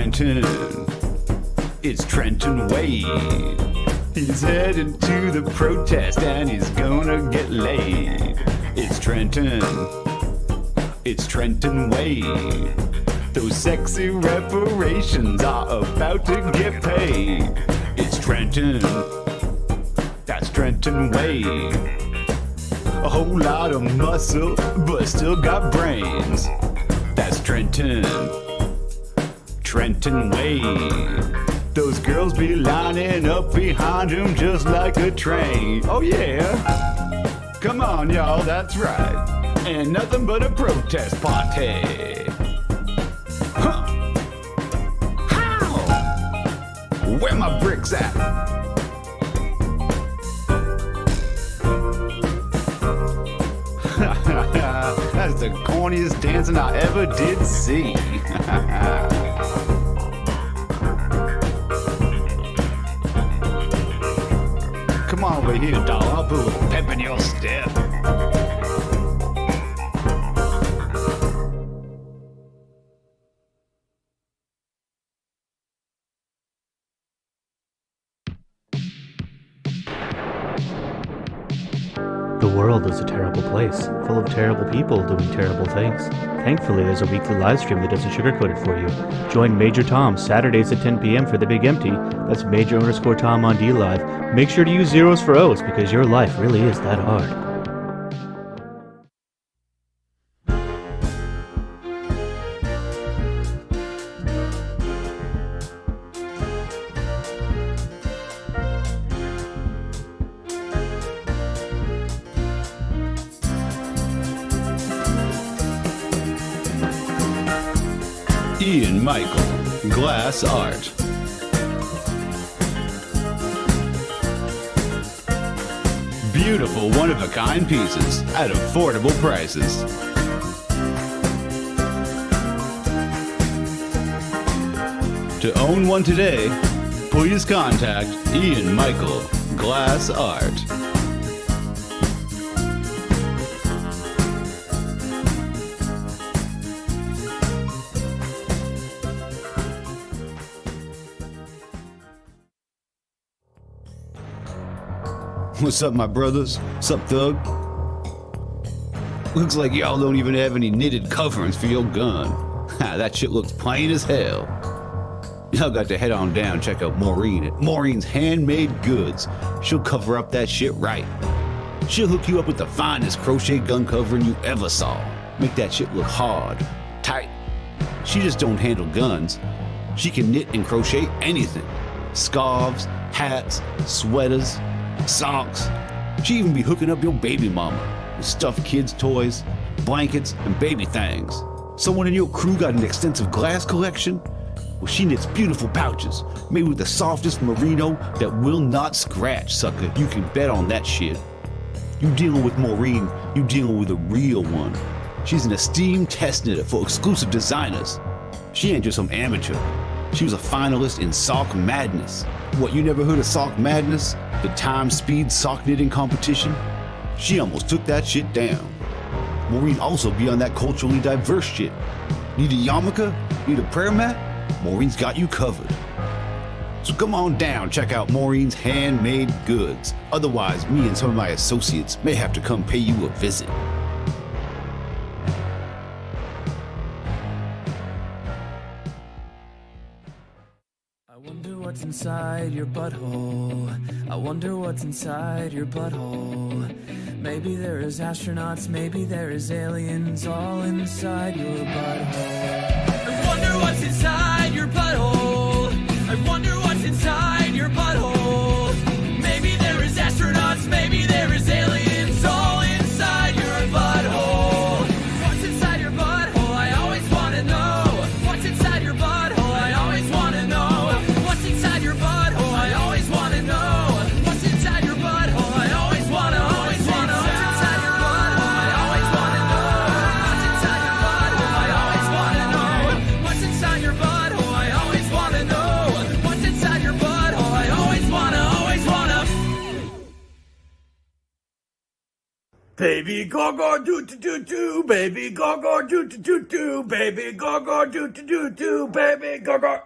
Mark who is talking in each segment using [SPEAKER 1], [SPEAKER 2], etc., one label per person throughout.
[SPEAKER 1] Trenton. It's Trenton Wade. He's heading to the protest and he's gonna get laid. It's Trenton. It's Trenton Wade. Those sexy reparations are about to get paid. It's Trenton. That's Trenton Wade. A whole lot of muscle, but still got brains. That's Trenton. Trenton Wade. Those girls be lining up behind him just like a train. Oh yeah. Come on, y'all, that's right. And nothing but a protest party. Huh. How? Where my bricks at? That's the corniest dancing I ever did see. Come on over here, doll. I'll put a little pep in your step.
[SPEAKER 2] The world is a terrible place, full of terrible people doing terrible things. Thankfully, there's a weekly live stream that doesn't sugarcoat it for you. Join Major Tom Saturdays at 10 p.m. for The Big Empty. That's Major_Tom on D Live. Make sure to use zeros for O's because your life really is that hard.
[SPEAKER 1] Ian Michael, Glass Art. Beautiful, one-of-a-kind pieces at affordable prices. To own one today, please contact Ian Michael, Glass Art. What's up, my brothers? What's up, Thug? Looks like y'all don't even have any knitted coverings for your gun. Ha, that shit looks plain as hell. Y'all got to head on down and check out Maureen at Maureen's Handmade Goods. She'll cover up that shit right. She'll hook you up with the finest crochet gun covering you ever saw. Make that shit look hard, tight. She just don't handle guns. She can knit and crochet anything. Scarves, hats, sweaters, socks. She even be hooking up your baby mama with stuffed kids' toys, blankets, and baby things. Someone in your crew got an extensive glass collection? Well, she knits beautiful pouches made with the softest merino that will not scratch, sucker. You can bet on that shit. You dealing with Maureen, you dealing with a real one. She's an esteemed test knitter for exclusive designers. She ain't just some amateur. She was a finalist in Sock Madness. What, you never heard of Sock Madness? The time speed sock knitting competition? She almost took that shit down. Maureen also be on that culturally diverse shit. Need a yarmulke? Need a prayer mat? Maureen's got you covered. So come on down, check out Maureen's Handmade Goods. Otherwise, me and some of my associates may have to come pay you a visit.
[SPEAKER 3] What's inside your butthole? I wonder what's inside your butthole. Maybe there is astronauts, maybe there is aliens all inside your butthole. I wonder what's inside your butthole. I wonder what's inside your butthole. Maybe there is astronauts, maybe there is aliens all inside your butthole. What's inside your butthole? I always want to know. What's inside your butthole? I always want to know. What's inside your butthole? I always want to know. What's inside your butthole? I always want to, always want to. What's inside your butthole? I always want to know. What's inside your butthole? I always want to know. What's inside your butthole? I always want to know. What's inside your butthole? I always want to, always want to.
[SPEAKER 4] Baby go do do do do, baby go do do do do, baby go do do do do, baby go.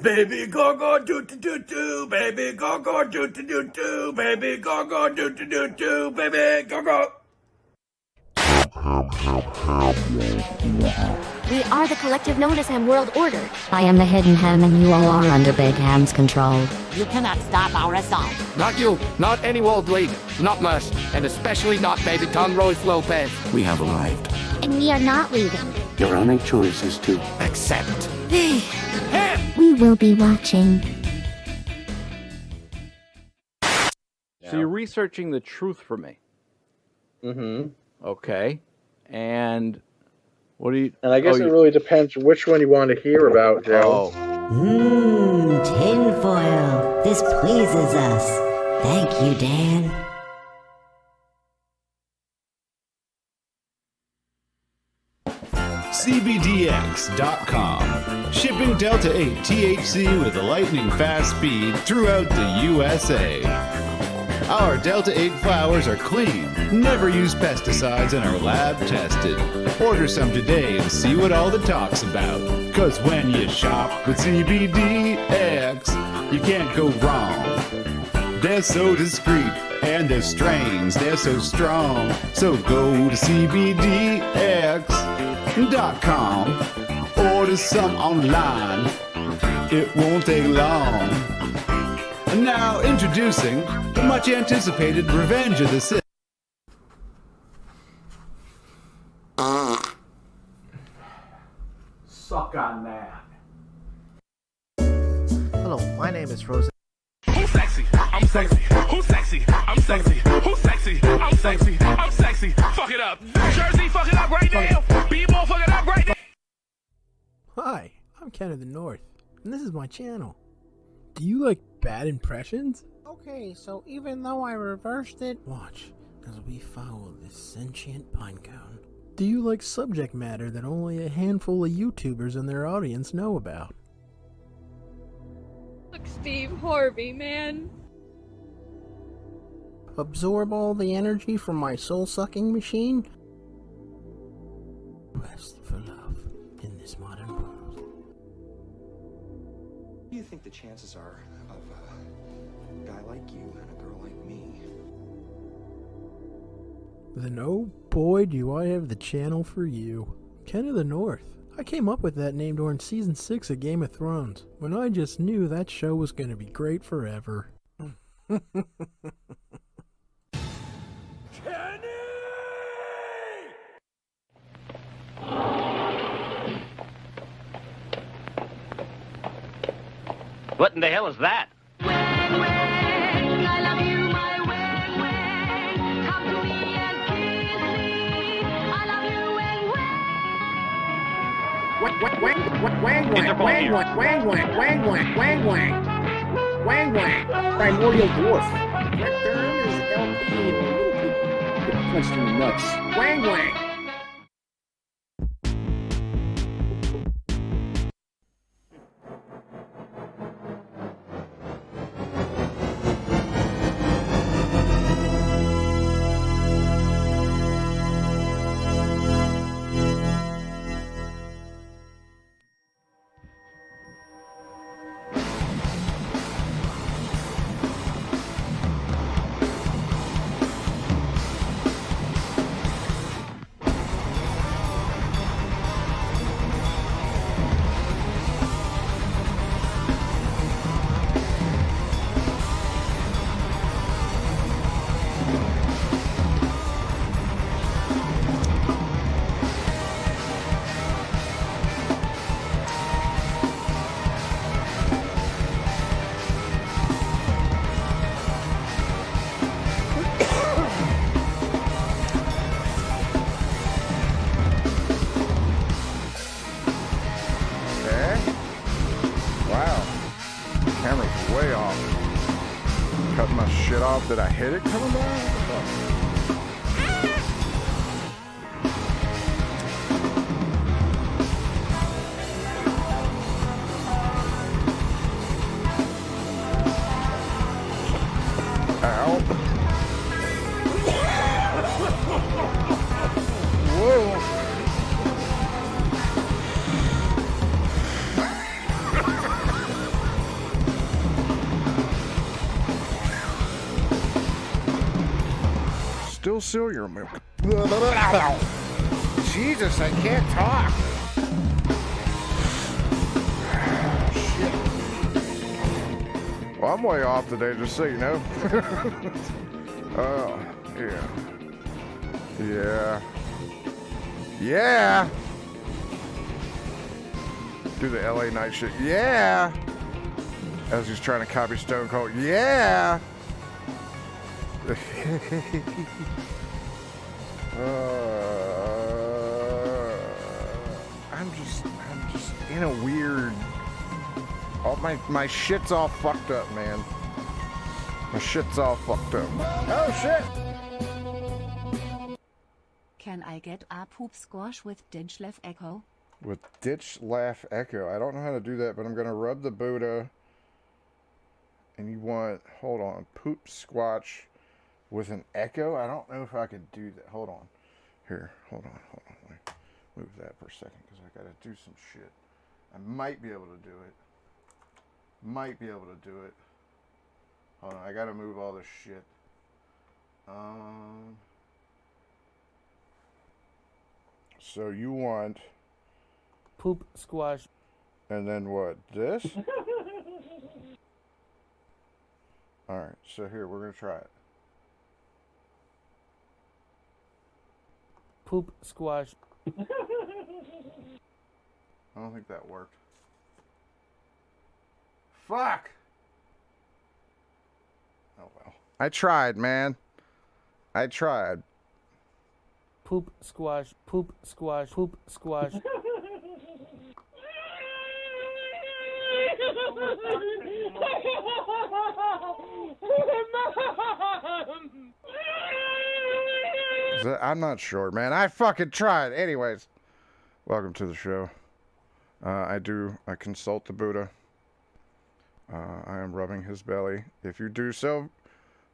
[SPEAKER 4] Baby go go do do do do, baby go go do do do do, baby go go do do do do, baby go go.
[SPEAKER 5] We are the collective known as Ham World Order.
[SPEAKER 6] I am the Hidden Ham and you all are under Big Ham's control.
[SPEAKER 7] You cannot stop our assault.
[SPEAKER 8] Not you, not any world leader, not Mush, and especially not Baby Tom Royce Lopez.
[SPEAKER 9] We have arrived.
[SPEAKER 5] And we are not leaving.
[SPEAKER 9] Your only choice is to
[SPEAKER 8] Accept.
[SPEAKER 5] We will be watching.
[SPEAKER 10] So you're researching the truth for me.
[SPEAKER 11] Mm-hmm.
[SPEAKER 10] Okay. And what do you...
[SPEAKER 11] And I guess it really depends which one you want to hear about, Joe.
[SPEAKER 6] Tinfoil. This pleases us. Thank you, Dan.
[SPEAKER 1] CBDX.com. Shipping Delta 8 THC with a lightning fast speed throughout the USA. Our Delta 8 flowers are clean, never use pesticides, and are lab tested. Order some today and see what all the talk's about. Cause when you shop with CBDX, you can't go wrong. They're so discreet, and their strains, they're so strong. So go to CBDX.com. Order some online. It won't take long. And now introducing the much anticipated Revenge of the Sith.
[SPEAKER 10] Suck on that.
[SPEAKER 12] Hello, my name is Frozen.
[SPEAKER 13] Who's sexy? I'm sexy. Who's sexy? I'm sexy. Who's sexy? I'm sexy. I'm sexy. Fuck it up. Jersey, fuck it up right now. B-ball, fuck it up right now.
[SPEAKER 12] Hi, I'm Ken of the North, and this is my channel. Do you like bad impressions? Okay, so even though I reversed it, watch, as we follow this sentient pinecone. Do you like subject matter that only a handful of YouTubers and their audience know about?
[SPEAKER 14] Look, Steve Harvey, man.
[SPEAKER 12] Absorb all the energy from my soul-sucking machine? Quest for love in this modern world.
[SPEAKER 15] What do you think the chances are of a guy like you and a girl like me?
[SPEAKER 12] Then oh boy do I have the channel for you. Ken of the North. I came up with that name during Season 6 of Game of Thrones, when I just knew that show was gonna be great forever.
[SPEAKER 16] What in the hell is that?
[SPEAKER 11] Primordial dwarf. Correct term is LP and little people. Get punched in the nuts. Wang wang.
[SPEAKER 17] Did I hit it coming down? Ow. Whoa. Still Celiar milk. Jesus, I can't talk. Shit. Well, I'm way off today, just so you know. Oh, yeah. Yeah. Yeah. Do the LA night shit. Yeah. As he's trying to copy Stone Cold. Yeah. I'm just in a weird. Oh, my shit's all fucked up, man. My shit's all fucked up. Oh shit!
[SPEAKER 18] Can I get a poop squash with Ditch Laugh Echo?
[SPEAKER 17] With Ditch Laugh Echo. I don't know how to do that, but I'm gonna rub the Buddha. And you want, hold on, poop squash with an echo? I don't know if I can do that. Hold on. Here, hold on. Let me move that for a second because I gotta do some shit. I might be able to do it. Hold on, I gotta move all this shit. So you want
[SPEAKER 11] poop squash.
[SPEAKER 17] And then what? This? Alright, so here, we're gonna try it.
[SPEAKER 11] Poop squash.
[SPEAKER 17] I don't think that worked. Fuck! Oh well. I tried, man. I tried.
[SPEAKER 11] Poop squash, poop squash, poop squash.
[SPEAKER 17] I'm not sure, man. I fucking tried. Anyways, welcome to the show. I consult the Buddha. I am rubbing his belly. If you do so,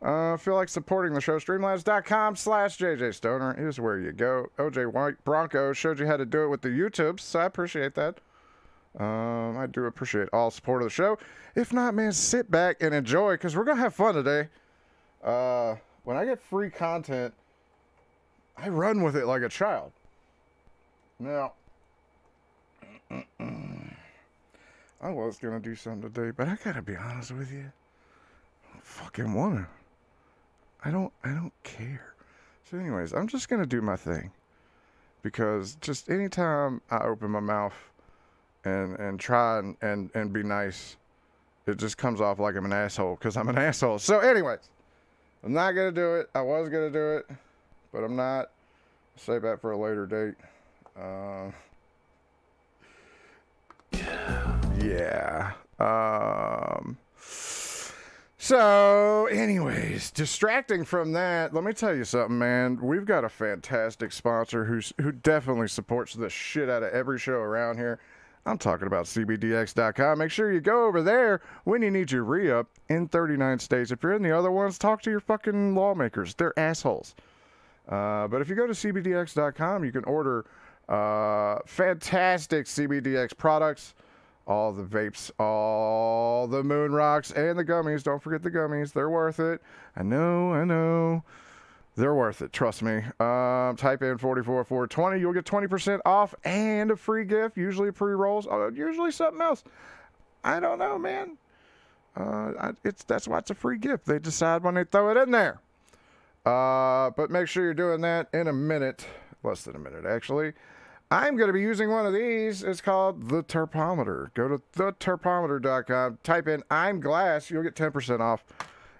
[SPEAKER 17] feel like supporting the show, streamlabs.com/JJStoner is where you go. OJ White Bronco showed you how to do it with the YouTubes, so I appreciate that. I do appreciate all support of the show. If not, man, sit back and enjoy, because we're going to have fun today. When I get free content, I run with it like a child. Now, I was going to do something today, but I got to be honest with you. I don't fucking want to. I don't care. So anyways, I'm just going to do my thing. Because just anytime I open my mouth and try and be nice, it just comes off like I'm an asshole, because I'm an asshole. So anyways, I'm not going to do it. I was going to do it, but I'm not. I'll save that for a later date. Yeah. So anyways, distracting from that, let me tell you something, man. We've got a fantastic sponsor who definitely supports the shit out of every show around here. I'm talking about CBDX.com. Make sure you go over there when you need your re-up in 39 states. If you're in the other ones, talk to your fucking lawmakers. They're assholes. But if you go to CBDX.com, you can order fantastic CBDX products. All the vapes, all the moon rocks, and the gummies. Don't forget the gummies. They're worth it. I know. They're worth it. Trust me. Type in 44420. You'll get 20% off and a free gift. Usually pre-rolls. Usually something else. I don't know, man. That's why it's a free gift. They decide when they throw it in there. But make sure you're doing that in a minute. Less than a minute, actually. I'm going to be using one of these. It's called the Terpometer. Go to theterpometer.com. Type in I'm Glass. You'll get 10% off.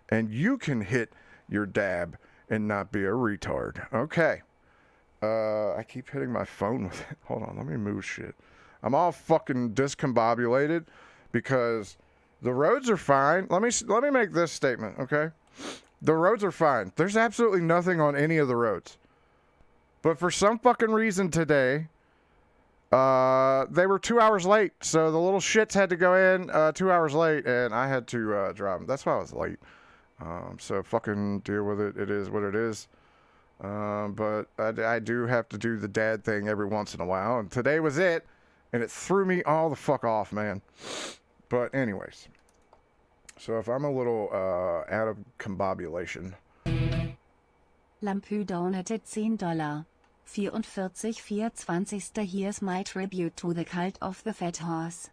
[SPEAKER 17] And you can hit your dab and not be a retard. Okay. I keep hitting my phone with it. Hold on. Let me move shit. I'm all fucking discombobulated because the roads are fine. Let me make this statement, okay? The roads are fine. There's absolutely nothing on any of the roads. But for some fucking reason today, they were 2 hours late. So the little shits had to go in 2 hours late, and I had to drive them. That's why I was late. So fucking deal with it. It is what it is. But I do have to do the dad thing every once in a while. And today was it. And it threw me all the fuck off, man. But anyways. So if I'm a little out of combobulation,
[SPEAKER 18] Lampu donated $10. 44,420. Here's my tribute to the cult of the fat horse.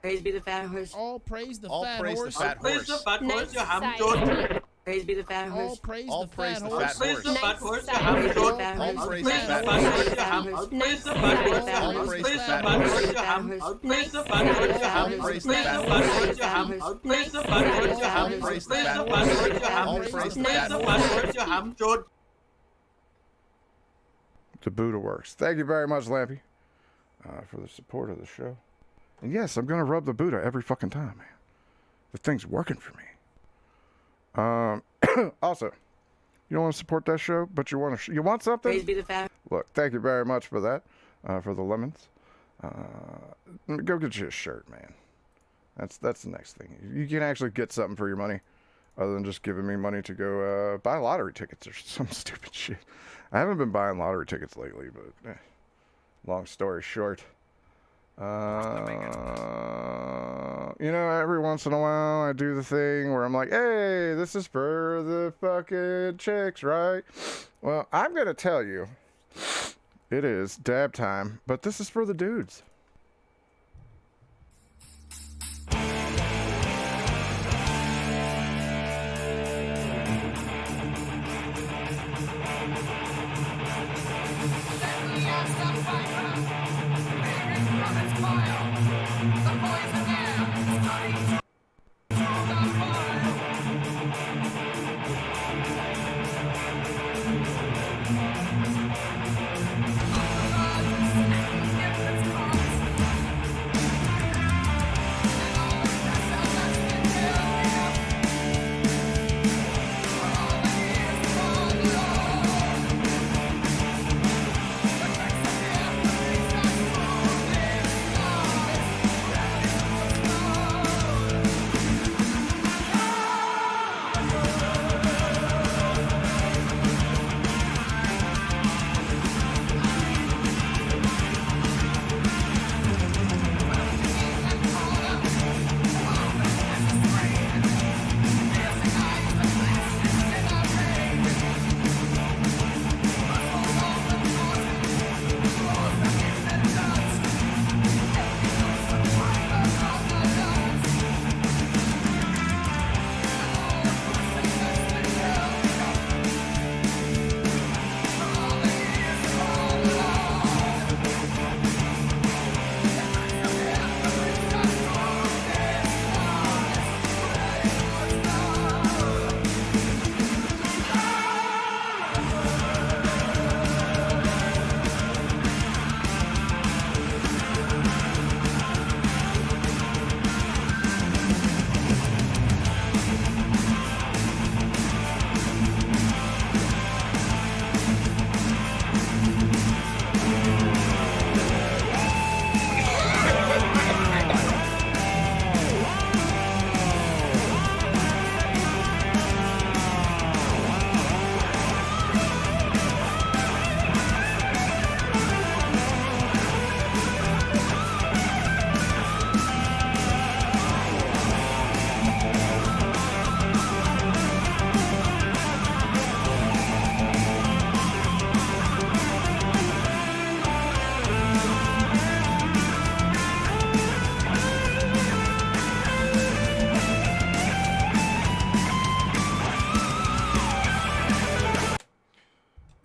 [SPEAKER 19] Praise be the fat horse.
[SPEAKER 20] All praise the
[SPEAKER 19] All
[SPEAKER 20] fat
[SPEAKER 19] praise
[SPEAKER 20] horse.
[SPEAKER 19] the fat
[SPEAKER 20] Praise
[SPEAKER 19] horse.
[SPEAKER 20] the fat horse, you ham
[SPEAKER 19] Nice. Praise be the fat horse.
[SPEAKER 20] All praise
[SPEAKER 19] All
[SPEAKER 20] the
[SPEAKER 19] praise
[SPEAKER 20] fat
[SPEAKER 19] the
[SPEAKER 20] horse.
[SPEAKER 19] fat horse.
[SPEAKER 20] Praise the fat horse, you
[SPEAKER 19] All
[SPEAKER 20] ham
[SPEAKER 19] praise the
[SPEAKER 20] George.
[SPEAKER 19] fat
[SPEAKER 20] All
[SPEAKER 19] horse.
[SPEAKER 20] praise
[SPEAKER 19] Praise
[SPEAKER 20] the
[SPEAKER 19] the
[SPEAKER 20] fat
[SPEAKER 19] fat
[SPEAKER 20] horse,
[SPEAKER 19] horse.
[SPEAKER 20] you ham
[SPEAKER 19] Nice.
[SPEAKER 20] Praise the fat horse. All praise the fat horse, you ham Praise the fat horse, you ham Praise the fat horse, you ham Praise the fat horse, you ham Praise the fat horse, you ham Praise the fat horse, you ham George.
[SPEAKER 17] The Buddha works. Thank you very much, Lampy, for the support of the show. And yes, I'm gonna rub the Buddha every fucking time, man. The thing's working for me. Also, you don't want to support that show, but you want to. You want something?
[SPEAKER 19] Praise be the fat.
[SPEAKER 17] Look, thank you very much for that, for the lemons. Go get you a shirt, man. That's the next thing. You can actually get something for your money, other than just giving me money to go buy lottery tickets or some stupid shit. I haven't been buying lottery tickets lately, but long story short. You know, every once in a while I do the thing where I'm like, hey, this is for the fucking chicks, right? Well, I'm going to tell you, it is dab time, but this is for the dudes.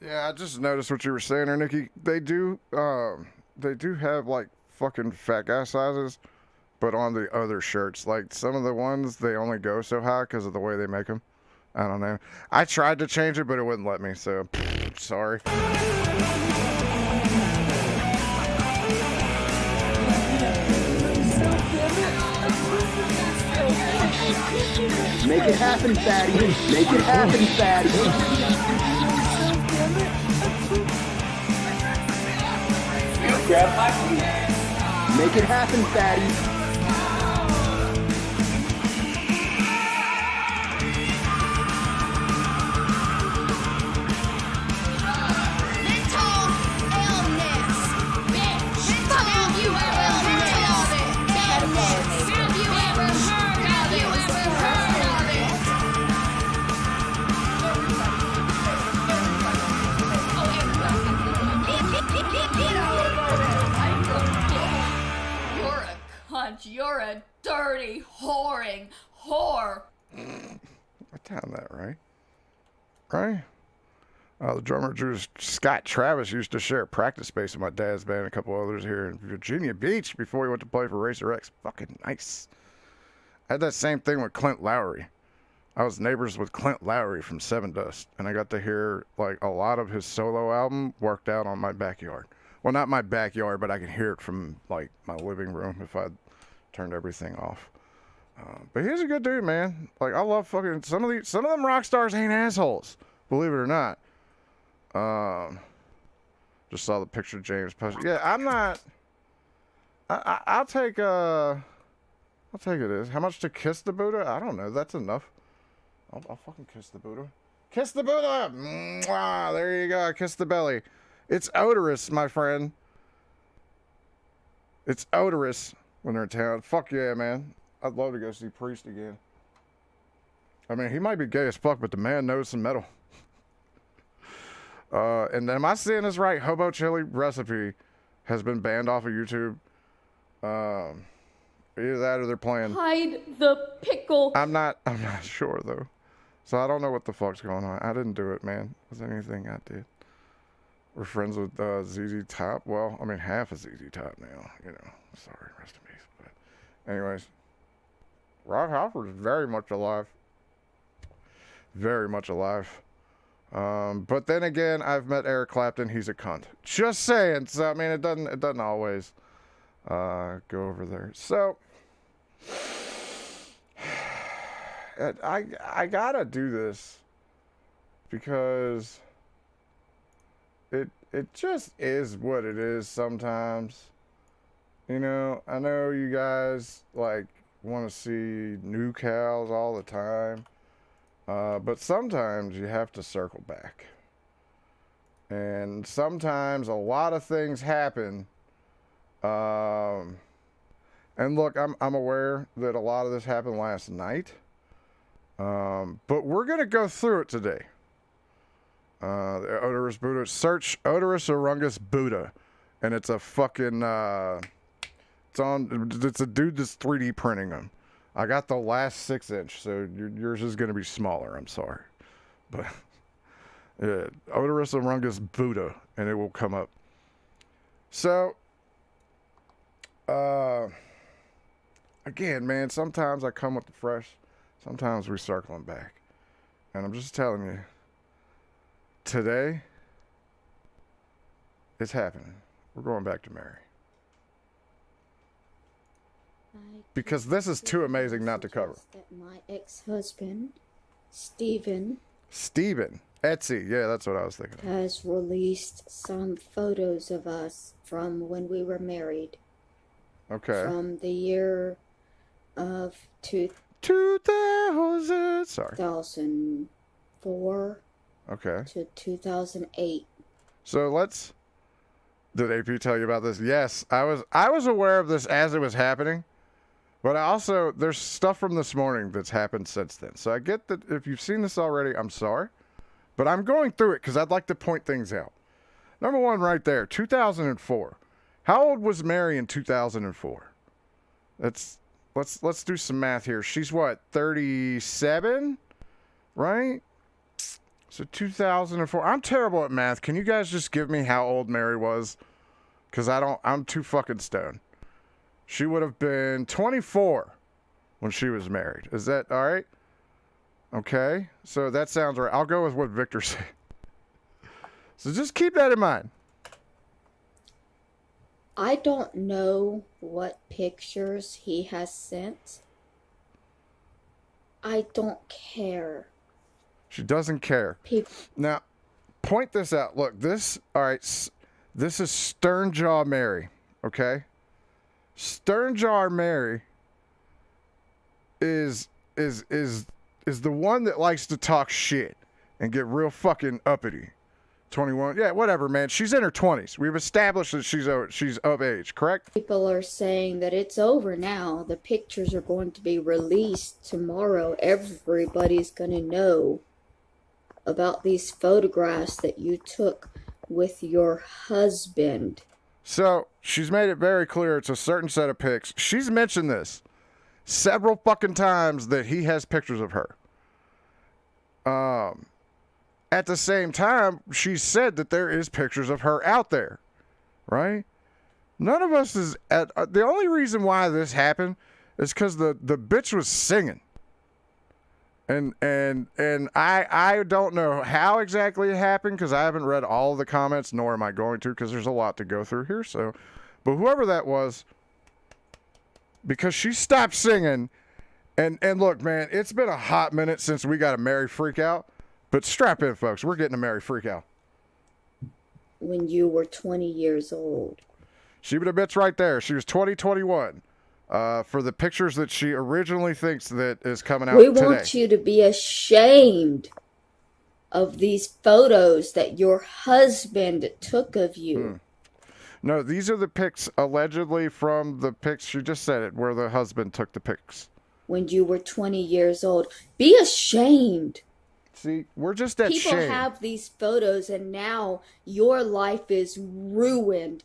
[SPEAKER 17] I just noticed what you were saying there, Nikki. They do have like fucking fat guy sizes, but on the other shirts, like some of the ones, they only go so high because of the way they make them. I don't know. I tried to change it, but it wouldn't let me, so sorry.
[SPEAKER 11] Make it happen, fatty. Make it happen, fatty. Grab my feet. Make it happen, fatty.
[SPEAKER 14] whoring whore.
[SPEAKER 17] I found that right. Right? The drummer Scott Travis used to share practice space with my dad's band and a couple others here in Virginia Beach before he went to play for Racer X. Fucking nice. I had that same thing with Clint Lowry. I was neighbors with Clint Lowry from Seven Dust, and I got to hear like a lot of his solo album worked out on my backyard. Well, not my backyard, but I can hear it from like my living room if I turned everything off. But he's a good dude, man. Like I love fucking some of them rock stars ain't assholes, believe it or not. Just saw the picture James posted. Yeah, I'm not. I'll take it as how much to kiss the Buddha? I don't know. That's enough. I'll fucking kiss the Buddha. Kiss the Buddha. Mwah, there you go. Kiss the belly. It's odorous, my friend. It's odorous when they're in town. Fuck yeah, man. I'd love to go see Priest again. I mean, he might be gay as fuck, but the man knows some metal. And am I seeing this right? Hobo Chili Recipe has been banned off of YouTube. Either that or they're playing.
[SPEAKER 14] Hide the pickle.
[SPEAKER 17] I'm not sure though. So I don't know what the fuck's going on. I didn't do it, man. Was anything I did? We're friends with ZZ Top. Well, I mean, half of ZZ Top now. You know, sorry, rest in peace. But anyways, Rob Halford is very much alive. Very much alive. But then again, I've met Eric Clapton. He's a cunt. Just saying. So I mean, it doesn't always go over there. So I gotta do this because it just is what it is sometimes. You know, I know you guys like want to see new cows all the time. But sometimes you have to circle back. And sometimes a lot of things happen. And look, I'm aware that a lot of this happened last night. But we're going to go through it today. The Odorous Buddha. Search Odorous Orungus Buddha. And it's a fucking, it's a dude that's 3D printing them. I got the last 6-inch, so yours is going to be smaller. I'm sorry. But, yeah, Odorous Orungus Buddha, and it will come up. So, again, man, sometimes I come with the fresh. Sometimes we circle them back. And I'm just telling you, today, it's happening. We're going back to Mary. Because this is too amazing not to cover.
[SPEAKER 5] That my ex-husband, Steven,
[SPEAKER 17] Etsy, yeah, that's what I was thinking.
[SPEAKER 5] Has released some photos of us from when we were married.
[SPEAKER 17] Okay.
[SPEAKER 5] From the year of 2004.
[SPEAKER 17] Okay.
[SPEAKER 5] To 2008.
[SPEAKER 17] So did AP tell you about this? Yes, I was aware of this as it was happening. But there's stuff from this morning that's happened since then. So I get that if you've seen this already, I'm sorry. But I'm going through it because I'd like to point things out. Number one right there, 2004. How old was Mary in 2004? Let's do some math here. She's what, 37? Right? So 2004. I'm terrible at math. Can you guys just give me how old Mary was? Because I'm too fucking stoned. She would have been 24 when she was married. Is that all right? Okay. So that sounds right. I'll go with what Victor said. So just keep that in mind.
[SPEAKER 5] I don't know what pictures he has sent. I don't care.
[SPEAKER 17] She doesn't care. Now, point this out. Look, this is Stern Jaw Mary, okay? Stern Jaw Mary is the one that likes to talk shit and get real fucking uppity. 21, yeah, whatever, man. She's in her 20s. We've established that she's of age, correct?
[SPEAKER 5] People are saying that it's over now. The pictures are going to be released tomorrow. Everybody's going to know about these photographs that you took with your husband.
[SPEAKER 17] So she's made it very clear it's a certain set of pics. She's mentioned this. several fucking times that he has pictures of her. At the same time, she said that there is pictures of her out there, right? None of us is at the only reason why this happened is because the bitch was singing. And I don't know how exactly it happened because I haven't read all of the comments, nor am I going to because there's a lot to go through here. So, but whoever that was, because she stopped singing, and look, man, it's been a hot minute since we got a Merry Freak Out, but strap in, folks, we're getting a Merry Freak Out.
[SPEAKER 5] When you were 20 years old.
[SPEAKER 17] She was a bitch right there. She was 2021. For the pictures that she originally thinks that is coming out
[SPEAKER 5] today.
[SPEAKER 17] We
[SPEAKER 5] want you to be ashamed of these photos that your husband took of you.
[SPEAKER 17] No, these are the pics allegedly from the pics. She just said it, where the husband took the pics.
[SPEAKER 5] When you were 20 years old. Be ashamed.
[SPEAKER 17] See, we're just at
[SPEAKER 5] People
[SPEAKER 17] shame.
[SPEAKER 5] have these photos and now your life is ruined.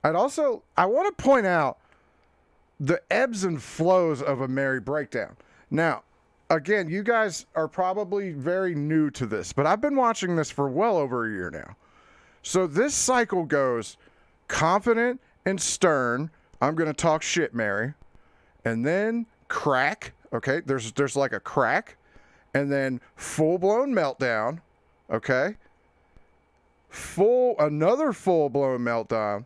[SPEAKER 17] I want to point out the ebbs and flows of a Merry Breakdown. Now, again, you guys are probably very new to this, but I've been watching this for well over a year now. So this cycle goes confident and stern. I'm going to talk shit, Mary. And then crack. Okay, there's like a crack. And then full-blown meltdown. Okay. Another full-blown meltdown.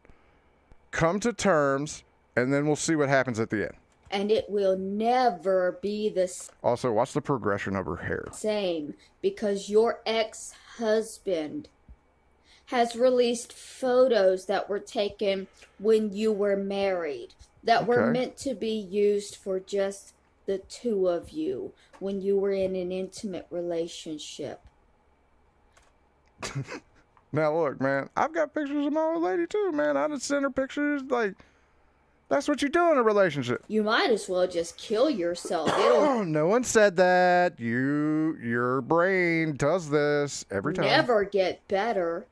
[SPEAKER 17] Come to terms. And then we'll see what happens at the end.
[SPEAKER 5] And it will never be the
[SPEAKER 17] Also, watch the progression of her hair.
[SPEAKER 5] Same, because your ex-husband has released photos that were taken when you were married, that were meant to be used for just the two of you when you were in an intimate relationship.
[SPEAKER 17] Now, look, man, I've got pictures of my old lady, too, man. I just sent her pictures, like... That's what you do in a relationship.
[SPEAKER 5] You might as well just kill yourself.
[SPEAKER 17] Oh, no one said that. Your brain does this every time.
[SPEAKER 5] Never get better.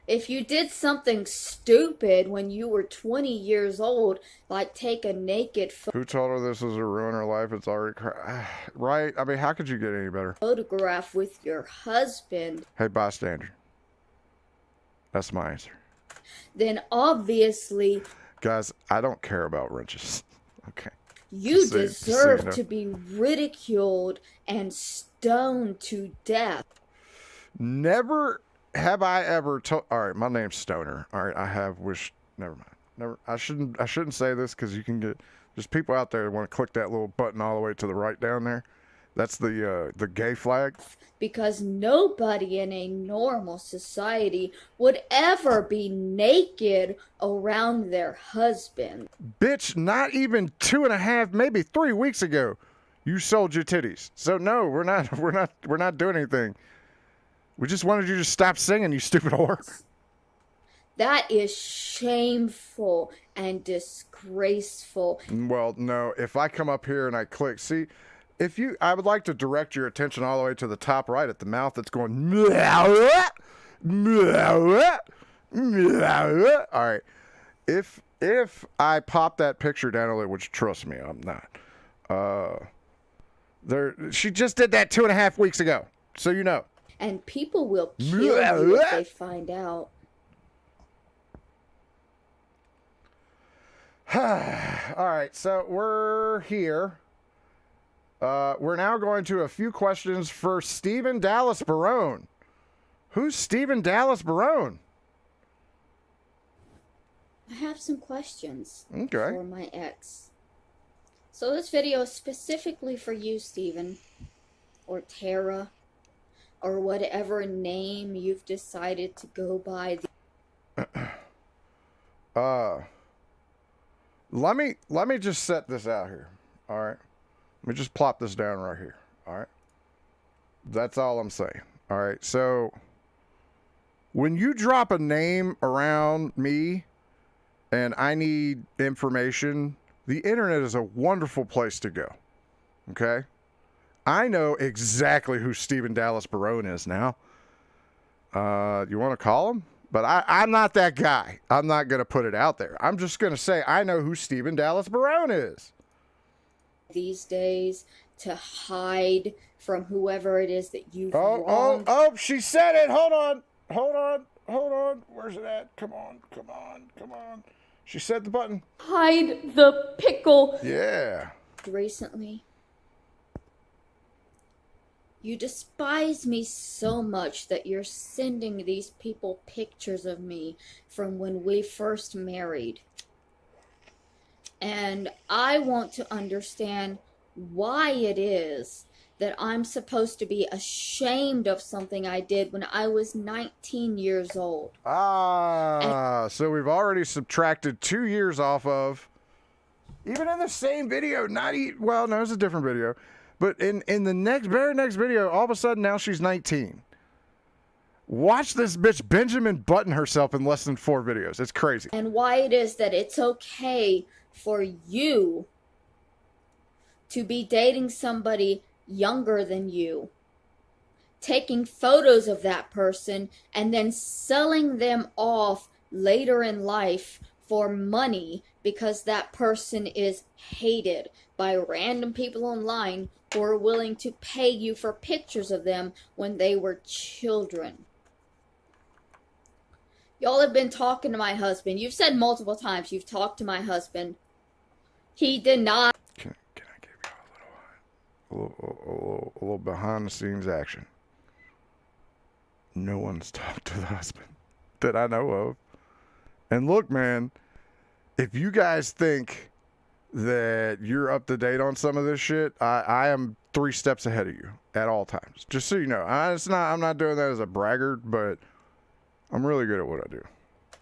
[SPEAKER 5] If you did something stupid when you were 20 years old, like take a naked
[SPEAKER 17] Who told her this was a ruin her life? It's already right? I mean, how could you get any better?
[SPEAKER 5] Photograph with your husband.
[SPEAKER 17] Hey, bystander. That's my answer.
[SPEAKER 5] Then obviously...
[SPEAKER 17] Guys, I don't care about wrenches. Okay.
[SPEAKER 5] You deserve to be ridiculed and stoned to death.
[SPEAKER 17] Never have I ever told... All right, my name's Stoner. All right, I have wished... Never mind. Never. I shouldn't say this because you can get... There's people out there that want to click that little button all the way to the right down there. That's the gay flag.
[SPEAKER 5] Because nobody in a normal society would ever be naked around their husband.
[SPEAKER 17] Bitch, not even 2.5, maybe 3 weeks ago, you sold your titties. So no, we're not doing anything. We just wanted you to stop singing, you stupid whore.
[SPEAKER 5] That is shameful and disgraceful.
[SPEAKER 17] Well, no, if I come up here and I click, see... I would like to direct your attention all the way to the top right at the mouth that's going. All right. If I pop that picture down a little, which trust me, I'm not. She just did that 2.5 weeks ago, so you know.
[SPEAKER 5] And people will kill you if they find out.
[SPEAKER 17] All right, so we're here. We're now going to a few questions for Stephen Dallas Barone. Who's Stephen Dallas Barone?
[SPEAKER 5] I have some questions
[SPEAKER 17] for
[SPEAKER 5] my ex. So this video is specifically for you, Stephen, or Tara, or whatever name you've decided to go by.
[SPEAKER 17] Let me just set this out here. All right. Let me just plop this down right here. All right. That's all I'm saying. All right. So when you drop a name around me and I need information, the internet is a wonderful place to go. Okay. I know exactly who Stephen Dallas Barone is now. You want to call him? But I'm not that guy. I'm not going to put it out there. I'm just going to say I know who Stephen Dallas Barone is.
[SPEAKER 5] these days to hide from whoever it is that you've wronged.
[SPEAKER 17] Oh, she said it. Hold on. Where's it at? Come on. She said the button.
[SPEAKER 14] Hide the pickle.
[SPEAKER 17] Yeah.
[SPEAKER 5] Recently. You despise me so much that you're sending these people pictures of me from when we first married. And I want to understand why it is that I'm supposed to be ashamed of something I did when I was 19 years old.
[SPEAKER 17] So we've already subtracted 2 years off of, even in the same video, well, no, it's a different video. But in the very next video, all of a sudden now she's 19. Watch this bitch Benjamin Button herself in less than 4 videos. It's crazy.
[SPEAKER 5] And why it is that it's okay for you to be dating somebody younger than you, taking photos of that person, and then selling them off later in life for money because that person is hated by random people online who are willing to pay you for pictures of them when they were children. Y'all have been talking to my husband. You've said multiple times you've talked to my husband. He denied.
[SPEAKER 17] Can I give you a little behind the scenes action? No one's talked to the husband that I know of. And look, man, if you guys think that you're up to date on some of this shit, I am 3 steps ahead of you at all times. Just so you know, I'm not doing that as a braggart, but I'm really good at what I do.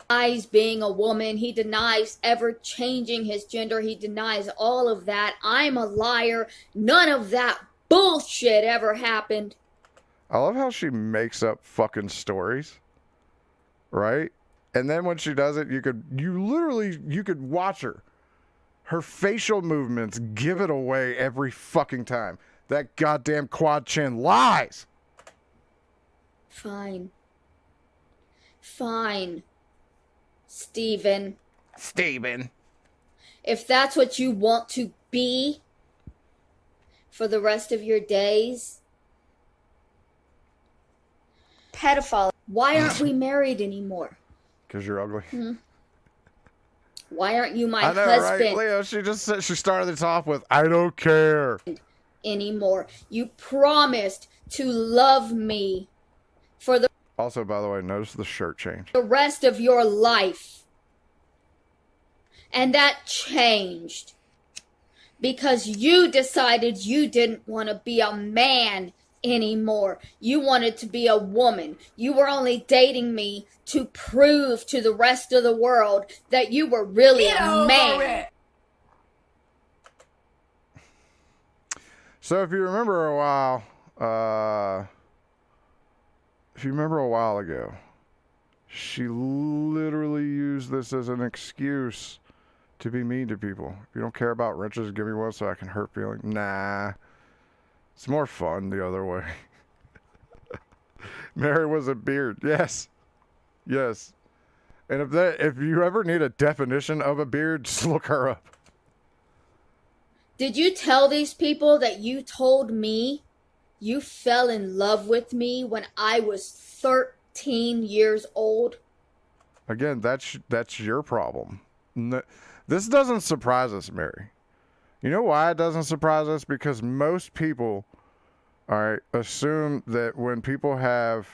[SPEAKER 5] Denies being a woman. He denies ever changing his gender. He denies all of that. I'm a liar. None of that bullshit ever happened.
[SPEAKER 17] I love how she makes up fucking stories, right? And then when she does it, you could watch her. Her facial movements give it away every fucking time. That goddamn quad chin lies.
[SPEAKER 5] Fine. Steven. If that's what you want to be for the rest of your days. Pedophile. Why aren't we married anymore?
[SPEAKER 17] Because you're ugly.
[SPEAKER 5] Why aren't you my
[SPEAKER 17] I know,
[SPEAKER 5] husband?
[SPEAKER 17] right, Leo? She just said, she started this off with, I don't care.
[SPEAKER 5] Anymore. You promised to love me for the
[SPEAKER 17] Also, by the way, notice the shirt change.
[SPEAKER 5] rest of your life. And that changed. Because you decided you didn't want to be a man anymore. You wanted to be a woman. You were only dating me to prove to the rest of the world that you were really a man.
[SPEAKER 17] So if you remember a while ago, she literally used this as an excuse to be mean to people. If you don't care about wrenches, give me one so I can hurt feelings. Nah. It's more fun the other way. Mary was a beard. Yes. And if you ever need a definition of a beard, just look her up.
[SPEAKER 5] Did you tell these people that you told me you fell in love with me when I was 13 years old?
[SPEAKER 17] Again, that's your problem. This doesn't surprise us, Mary. You know why it doesn't surprise us? Because most people, all right, assume that when people have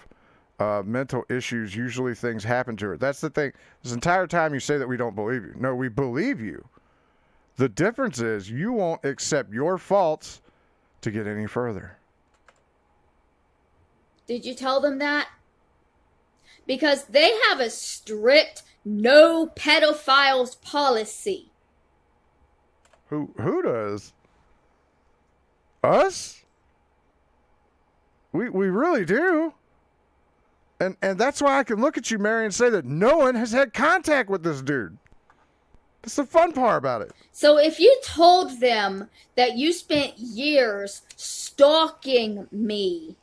[SPEAKER 17] mental issues, usually things happen to her. That's the thing. This entire time you say that we don't believe you. No, we believe you. The difference is you won't accept your faults to get any further.
[SPEAKER 5] Did you tell them that? Because they have a strict no pedophiles policy.
[SPEAKER 17] Who does? Us? We really do. And that's why I can look at you, Mary, and say that no one has had contact with this dude. That's the fun part about it.
[SPEAKER 5] So if you told them that you spent years stalking me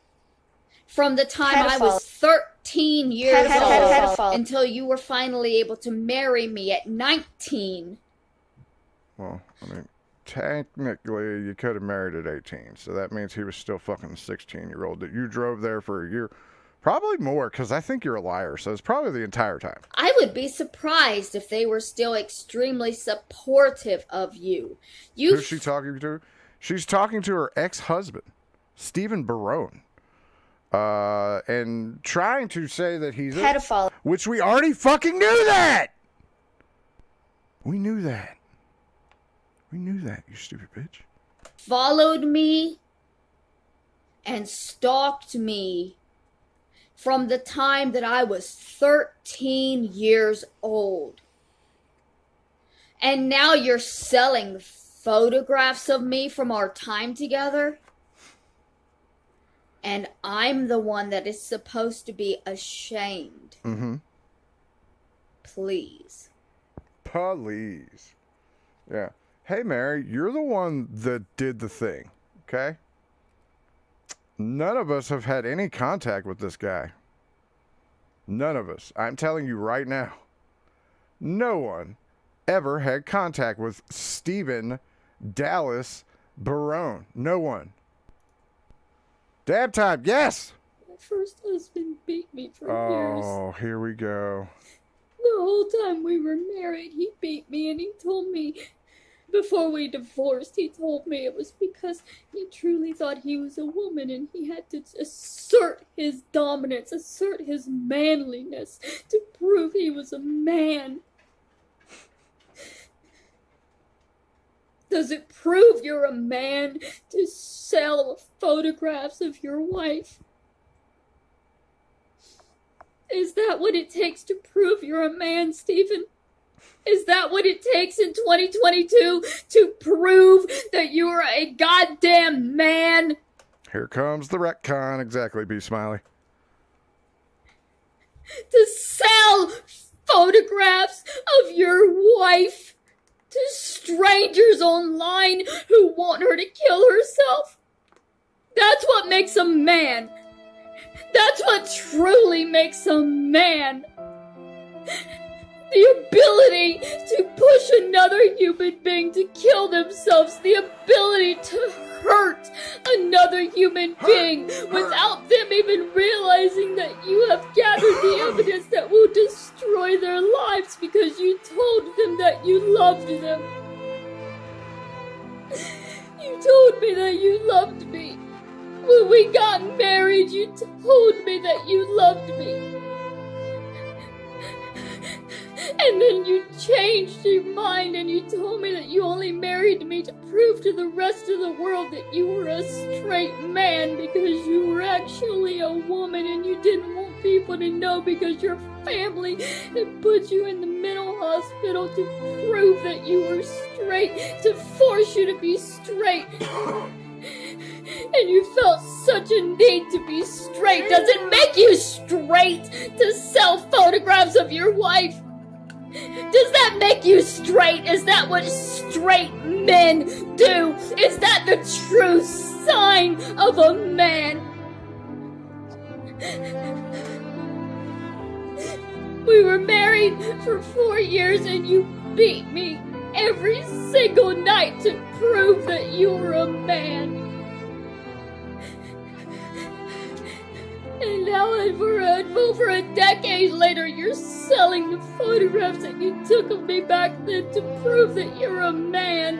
[SPEAKER 5] from the time I was 13 years old until you were finally able to marry me at 19.
[SPEAKER 17] Well, I mean, technically you could have married at 18. So that means he was still fucking a 16-year-old that you drove there for a year. Probably more, because I think you're a liar. So it's probably the entire time.
[SPEAKER 5] I would be surprised if they were still extremely supportive of you.
[SPEAKER 17] Who's she talking to? She's talking to her ex-husband, Stephen Barone. And trying to say that he's a
[SPEAKER 5] pedophile.
[SPEAKER 17] Which we already fucking knew that! We knew that. We knew that, you stupid bitch.
[SPEAKER 5] Followed me and stalked me from the time that I was 13 years old. And now you're selling photographs of me from our time together? And I'm the one that is supposed to be ashamed.
[SPEAKER 17] Mm-hmm.
[SPEAKER 5] Please.
[SPEAKER 17] Please. Yeah. Hey, Mary, you're the one that did the thing, okay? None of us have had any contact with this guy. None of us. I'm telling you right now. No one ever had contact with Stephen Dallas Barone. No one. Dab time, yes!
[SPEAKER 14] My first husband beat me for years.
[SPEAKER 17] Oh, here we go.
[SPEAKER 14] The whole time we were married, he beat me, and he told me, before we divorced, he told me it was because he truly thought he was a woman and he had to assert his dominance, assert his manliness to prove he was a man. Does it prove you're a man to sell photographs of your wife? Is that what it takes to prove you're a man, Stephen? Is that what it takes in 2022 to prove that you're a goddamn man?
[SPEAKER 17] Here comes the retcon. Exactly, B. Smiley.
[SPEAKER 14] To sell photographs of your wife to strangers online who want her to kill herself? That's what makes a man. That's what truly makes a man. The ability to push another human being to kill themselves. The ability to hurt another human being without them even realizing that you have gathered the evidence that will destroy their lives because you told them that you loved them. You told me that you loved me. When we got married, you told me that you loved me. And then you changed your mind and you told me that you only married me to prove to the rest of the world that you were a straight man because you were actually a woman and you didn't want people to know because your family had put you in the mental hospital to prove that you were straight, to force you to be straight. And you felt such a need to be straight. Does it make you straight to sell photographs of your wife? Does that make you straight? Is that what straight men do? Is that the true sign of a man? We were married for 4 years and you beat me every single night to prove that you were a man. And now over a decade later, you're selling the photographs that you took of me back then to prove that you're a man.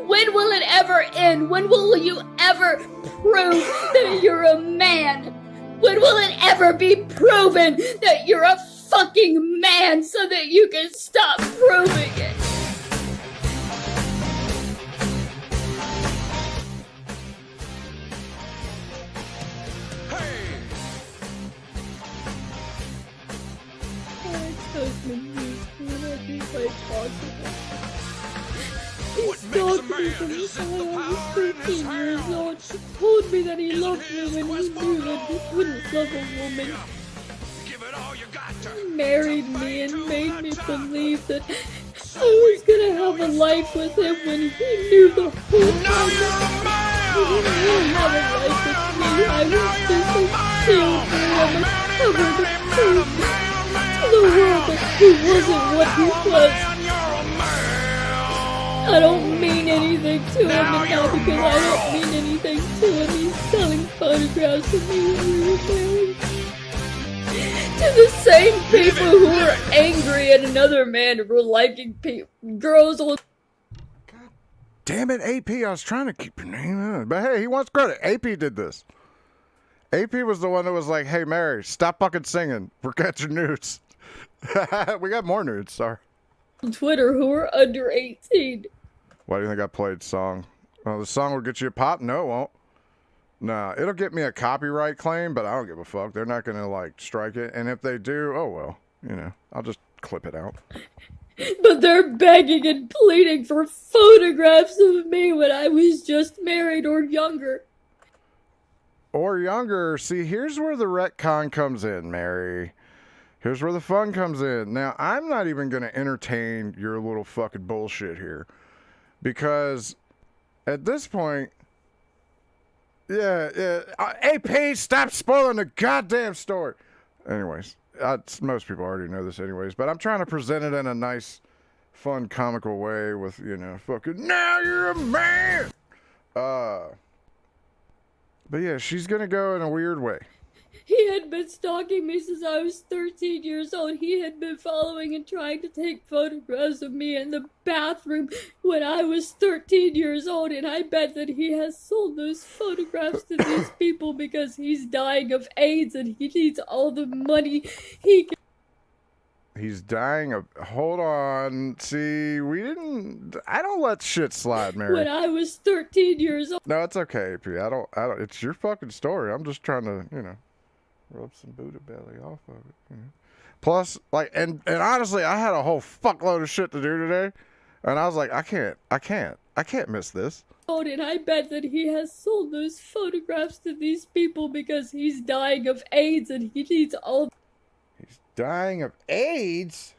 [SPEAKER 14] When will it ever end? When will you ever prove that you're a man? When will it ever be proven that you're a fucking man so that you can stop proving it? He stalked me from the time I was 13 years old. He told me that he loved me when he knew that he couldn't love a woman. He married me and made me believe that I was gonna have a life with him when he knew the whole time that he didn't really have a life with me. I was just a shield for him, a cover to prove to the world that he wasn't what he was. I don't mean anything to him, and now because I don't mean anything to him, he's selling photographs of me when we were married. To the same people who were angry at another man who were liking girls on.
[SPEAKER 17] Damn it, AP, I was trying to keep your name on. But hey, he wants credit. AP did this. AP was the one that was like, hey, Mary, stop fucking singing. We're catching nudes. We got more nudes, sorry.
[SPEAKER 14] On Twitter who were under 18.
[SPEAKER 17] Why do you think I played song? Well, the song will get you a pop? No, it won't. Nah, it'll get me a copyright claim, but I don't give a fuck. They're not going to, like, strike it. And if they do, oh, well, you know, I'll just clip it out.
[SPEAKER 14] But they're begging and pleading for photographs of me when I was just married or younger.
[SPEAKER 17] Or younger. See, here's where the retcon comes in, Mary. Here's where the fun comes in. Now, I'm not even going to entertain your little fucking bullshit here. Because at this point, yeah. AP, stop spoiling the goddamn story. Anyways, most people already know this anyways, but I'm trying to present it in a nice, fun, comical way with, you know, fucking, now you're a man! But yeah, she's gonna go in a weird way.
[SPEAKER 14] He had been stalking me since I was 13 years old. He had been following and trying to take photographs of me in the bathroom when I was 13 years old, and I bet that he has sold those photographs to these people because he's dying of AIDS and he needs all the money he can.
[SPEAKER 17] He's dying of... Hold on. See, I don't let shit slide, Mary.
[SPEAKER 14] When I was 13 years old.
[SPEAKER 17] No, it's okay, AP. I don't... It's your fucking story. I'm just trying to, you know, rub some Buddha belly off of it. You know? Plus, like, and honestly, I had a whole fuckload of shit to do today, and I was like, I can't miss this.
[SPEAKER 14] And I bet that he has sold those photographs to these people because he's dying of AIDS and he needs all.
[SPEAKER 17] He's dying of AIDS?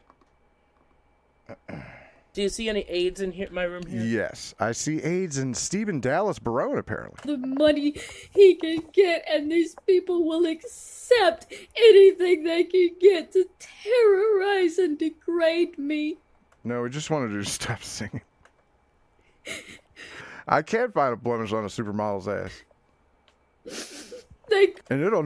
[SPEAKER 20] Do you see any AIDS in my room here?
[SPEAKER 17] Yes, I see AIDS in Stephen Dallas Barone, apparently.
[SPEAKER 14] The money he can get, and these people will accept anything they can get to terrorize and degrade me.
[SPEAKER 17] No, we just wanted you to stop singing. I can't find a blemish on a supermodel's ass. And it'll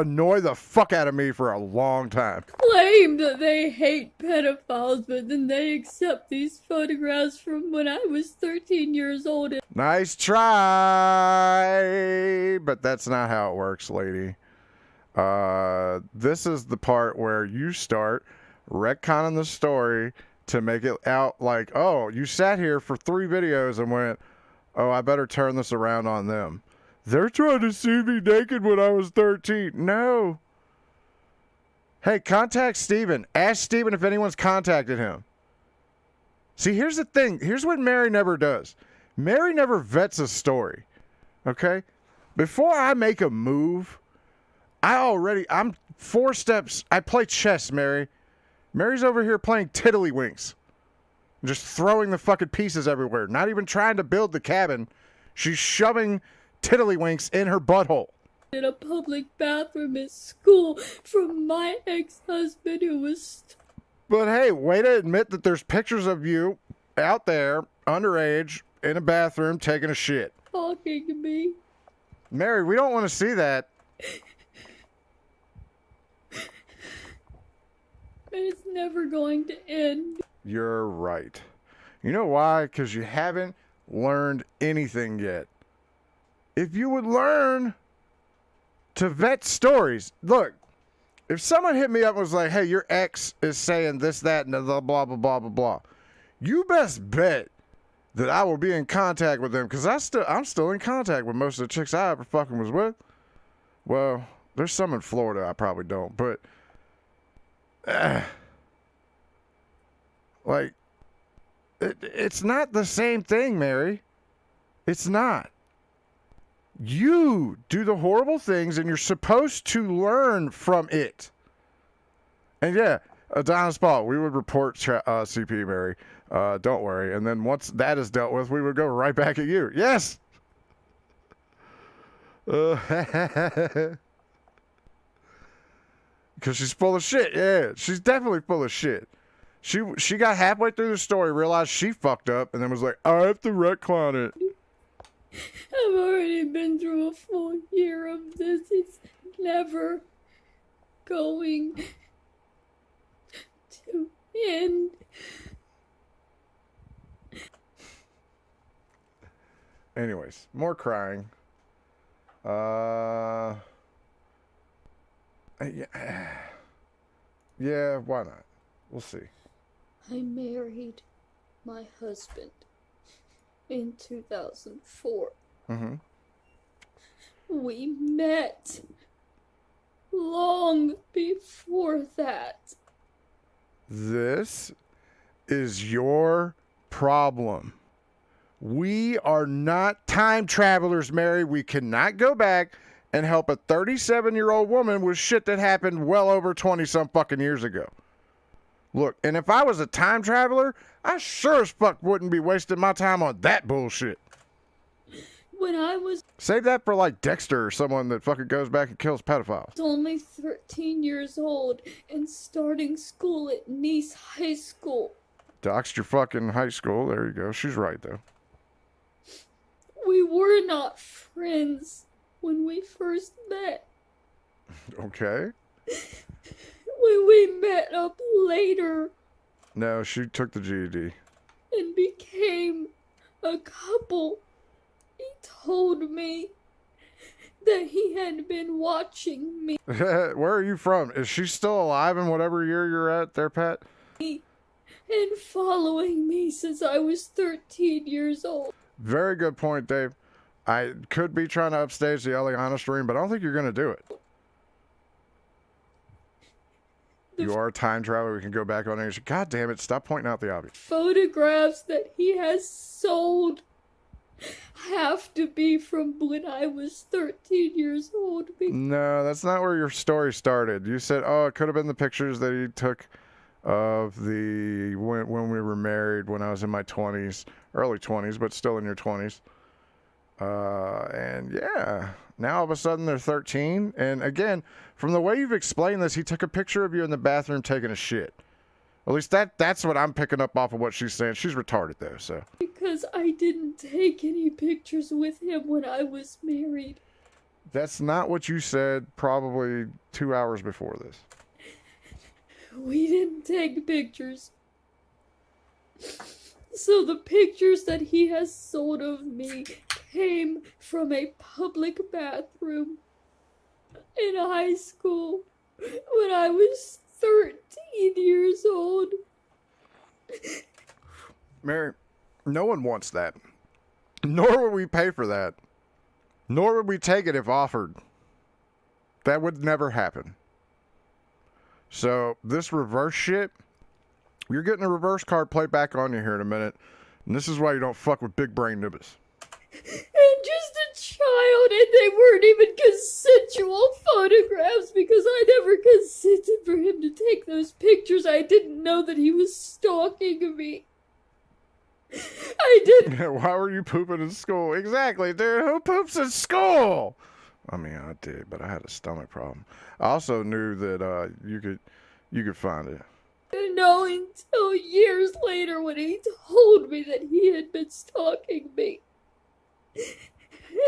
[SPEAKER 17] annoy the fuck out of me for a long time.
[SPEAKER 14] Claim that they hate pedophiles, but then they accept these photographs from when I was 13 years old.
[SPEAKER 17] Nice try, but that's not how it works, lady. This is the part where you start retconning the story to make it out like, oh, you sat here for 3 videos and went, oh, I better turn this around on them. They're trying to see me naked when I was 13. No. Hey, contact Steven. Ask Steven if anyone's contacted him. See, here's the thing. Here's what Mary never does. Mary never vets a story. Okay? Before I make a move, I'm 4 steps. I play chess, Mary. Mary's over here playing tiddlywinks. Just throwing the fucking pieces everywhere. Not even trying to build the cabin. She's shoving tiddlywinks in her butthole.
[SPEAKER 14] In a public bathroom at school from my ex-husband who was...
[SPEAKER 17] But hey, way to admit that there's pictures of you out there, underage, in a bathroom, taking a shit.
[SPEAKER 14] Talking to me.
[SPEAKER 17] Mary, we don't want to see that.
[SPEAKER 14] It's never going to end.
[SPEAKER 17] You're right. You know why? Because you haven't learned anything yet. If you would learn to vet stories. Look, if someone hit me up and was like, hey, your ex is saying this, that, and the blah, blah, blah, blah, blah. You best bet that I will be in contact with them because I'm still in contact with most of the chicks I ever fucking was with. Well, there's some in Florida I probably don't, but like, it's not the same thing, Mary. It's not. You do the horrible things, and you're supposed to learn from it. And yeah, Adonis Paul, we would report CP, Mary. Don't worry. And then once that is dealt with, we would go right back at you. Yes! Because she's full of shit. Yeah, she's definitely full of shit. She got halfway through the story, realized she fucked up, and then was like, I have to retcon it.
[SPEAKER 14] I've already been through a full year of this. It's never going to end.
[SPEAKER 17] Anyways, more crying. Yeah, why not? We'll see.
[SPEAKER 14] I married my husband in 2004.
[SPEAKER 17] Mm-hmm.
[SPEAKER 14] We met long before that.
[SPEAKER 17] This is your problem. We are not time travelers, Mary. We cannot go back and help a 37-year-old woman with shit that happened well over 20-some fucking years ago. Look, and if I was a time traveler, I sure as fuck wouldn't be wasting my time on that bullshit.
[SPEAKER 14] When I was
[SPEAKER 17] Save that for like Dexter or someone that fucking goes back and kills pedophiles.
[SPEAKER 14] only 13 years old and starting school at Nice High School,
[SPEAKER 17] Doxed your fucking high school. There you go. She's right, though.
[SPEAKER 14] we were not friends when we first met.
[SPEAKER 17] Okay.
[SPEAKER 14] When we met up later
[SPEAKER 17] No, she took the GED.
[SPEAKER 14] and became a couple, he told me that he had been watching me
[SPEAKER 17] Where are you from? Is she still alive in whatever year you're at there, Pat?
[SPEAKER 14] and following me since I was 13 years old.
[SPEAKER 17] Very good point, Dave. I could be trying to upstage the Eliana stream, but I don't think you're going to do it. You are a time traveler. We can go back on age. God damn it. Stop pointing out the obvious.
[SPEAKER 14] Photographs that he has sold have to be from when I was 13 years old.
[SPEAKER 17] No, that's not where your story started. You said, oh, it could have been the pictures that he took of the when we were married when I was in my 20s, early 20s, but still in your 20s. And yeah, now all of a sudden they're 13. And again, from the way you've explained this, he took a picture of you in the bathroom taking a shit. At least that's what I'm picking up off of what she's saying. She's retarded though, so.
[SPEAKER 14] Because I didn't take any pictures with him when I was married.
[SPEAKER 17] That's not what you said probably 2 hours before this.
[SPEAKER 14] We didn't take pictures. So the pictures that he has sold of me came from a public bathroom in high school when I was 13 years old.
[SPEAKER 17] Mary, no one wants that. Nor would we pay for that. Nor would we take it if offered. That would never happen. So, this reverse shit, you're getting a reverse card played back on you here in a minute. And this is why you don't fuck with big brain nibbas.
[SPEAKER 14] And just a child, and they weren't even consensual photographs because I never consented for him to take those pictures. I didn't know that he was stalking me. I didn't.
[SPEAKER 17] Why were you pooping in school? Exactly, dude. Who poops in school? I mean, I did, but I had a stomach problem. I also knew that you could find it.
[SPEAKER 14] I know until years later when he told me that he had been stalking me.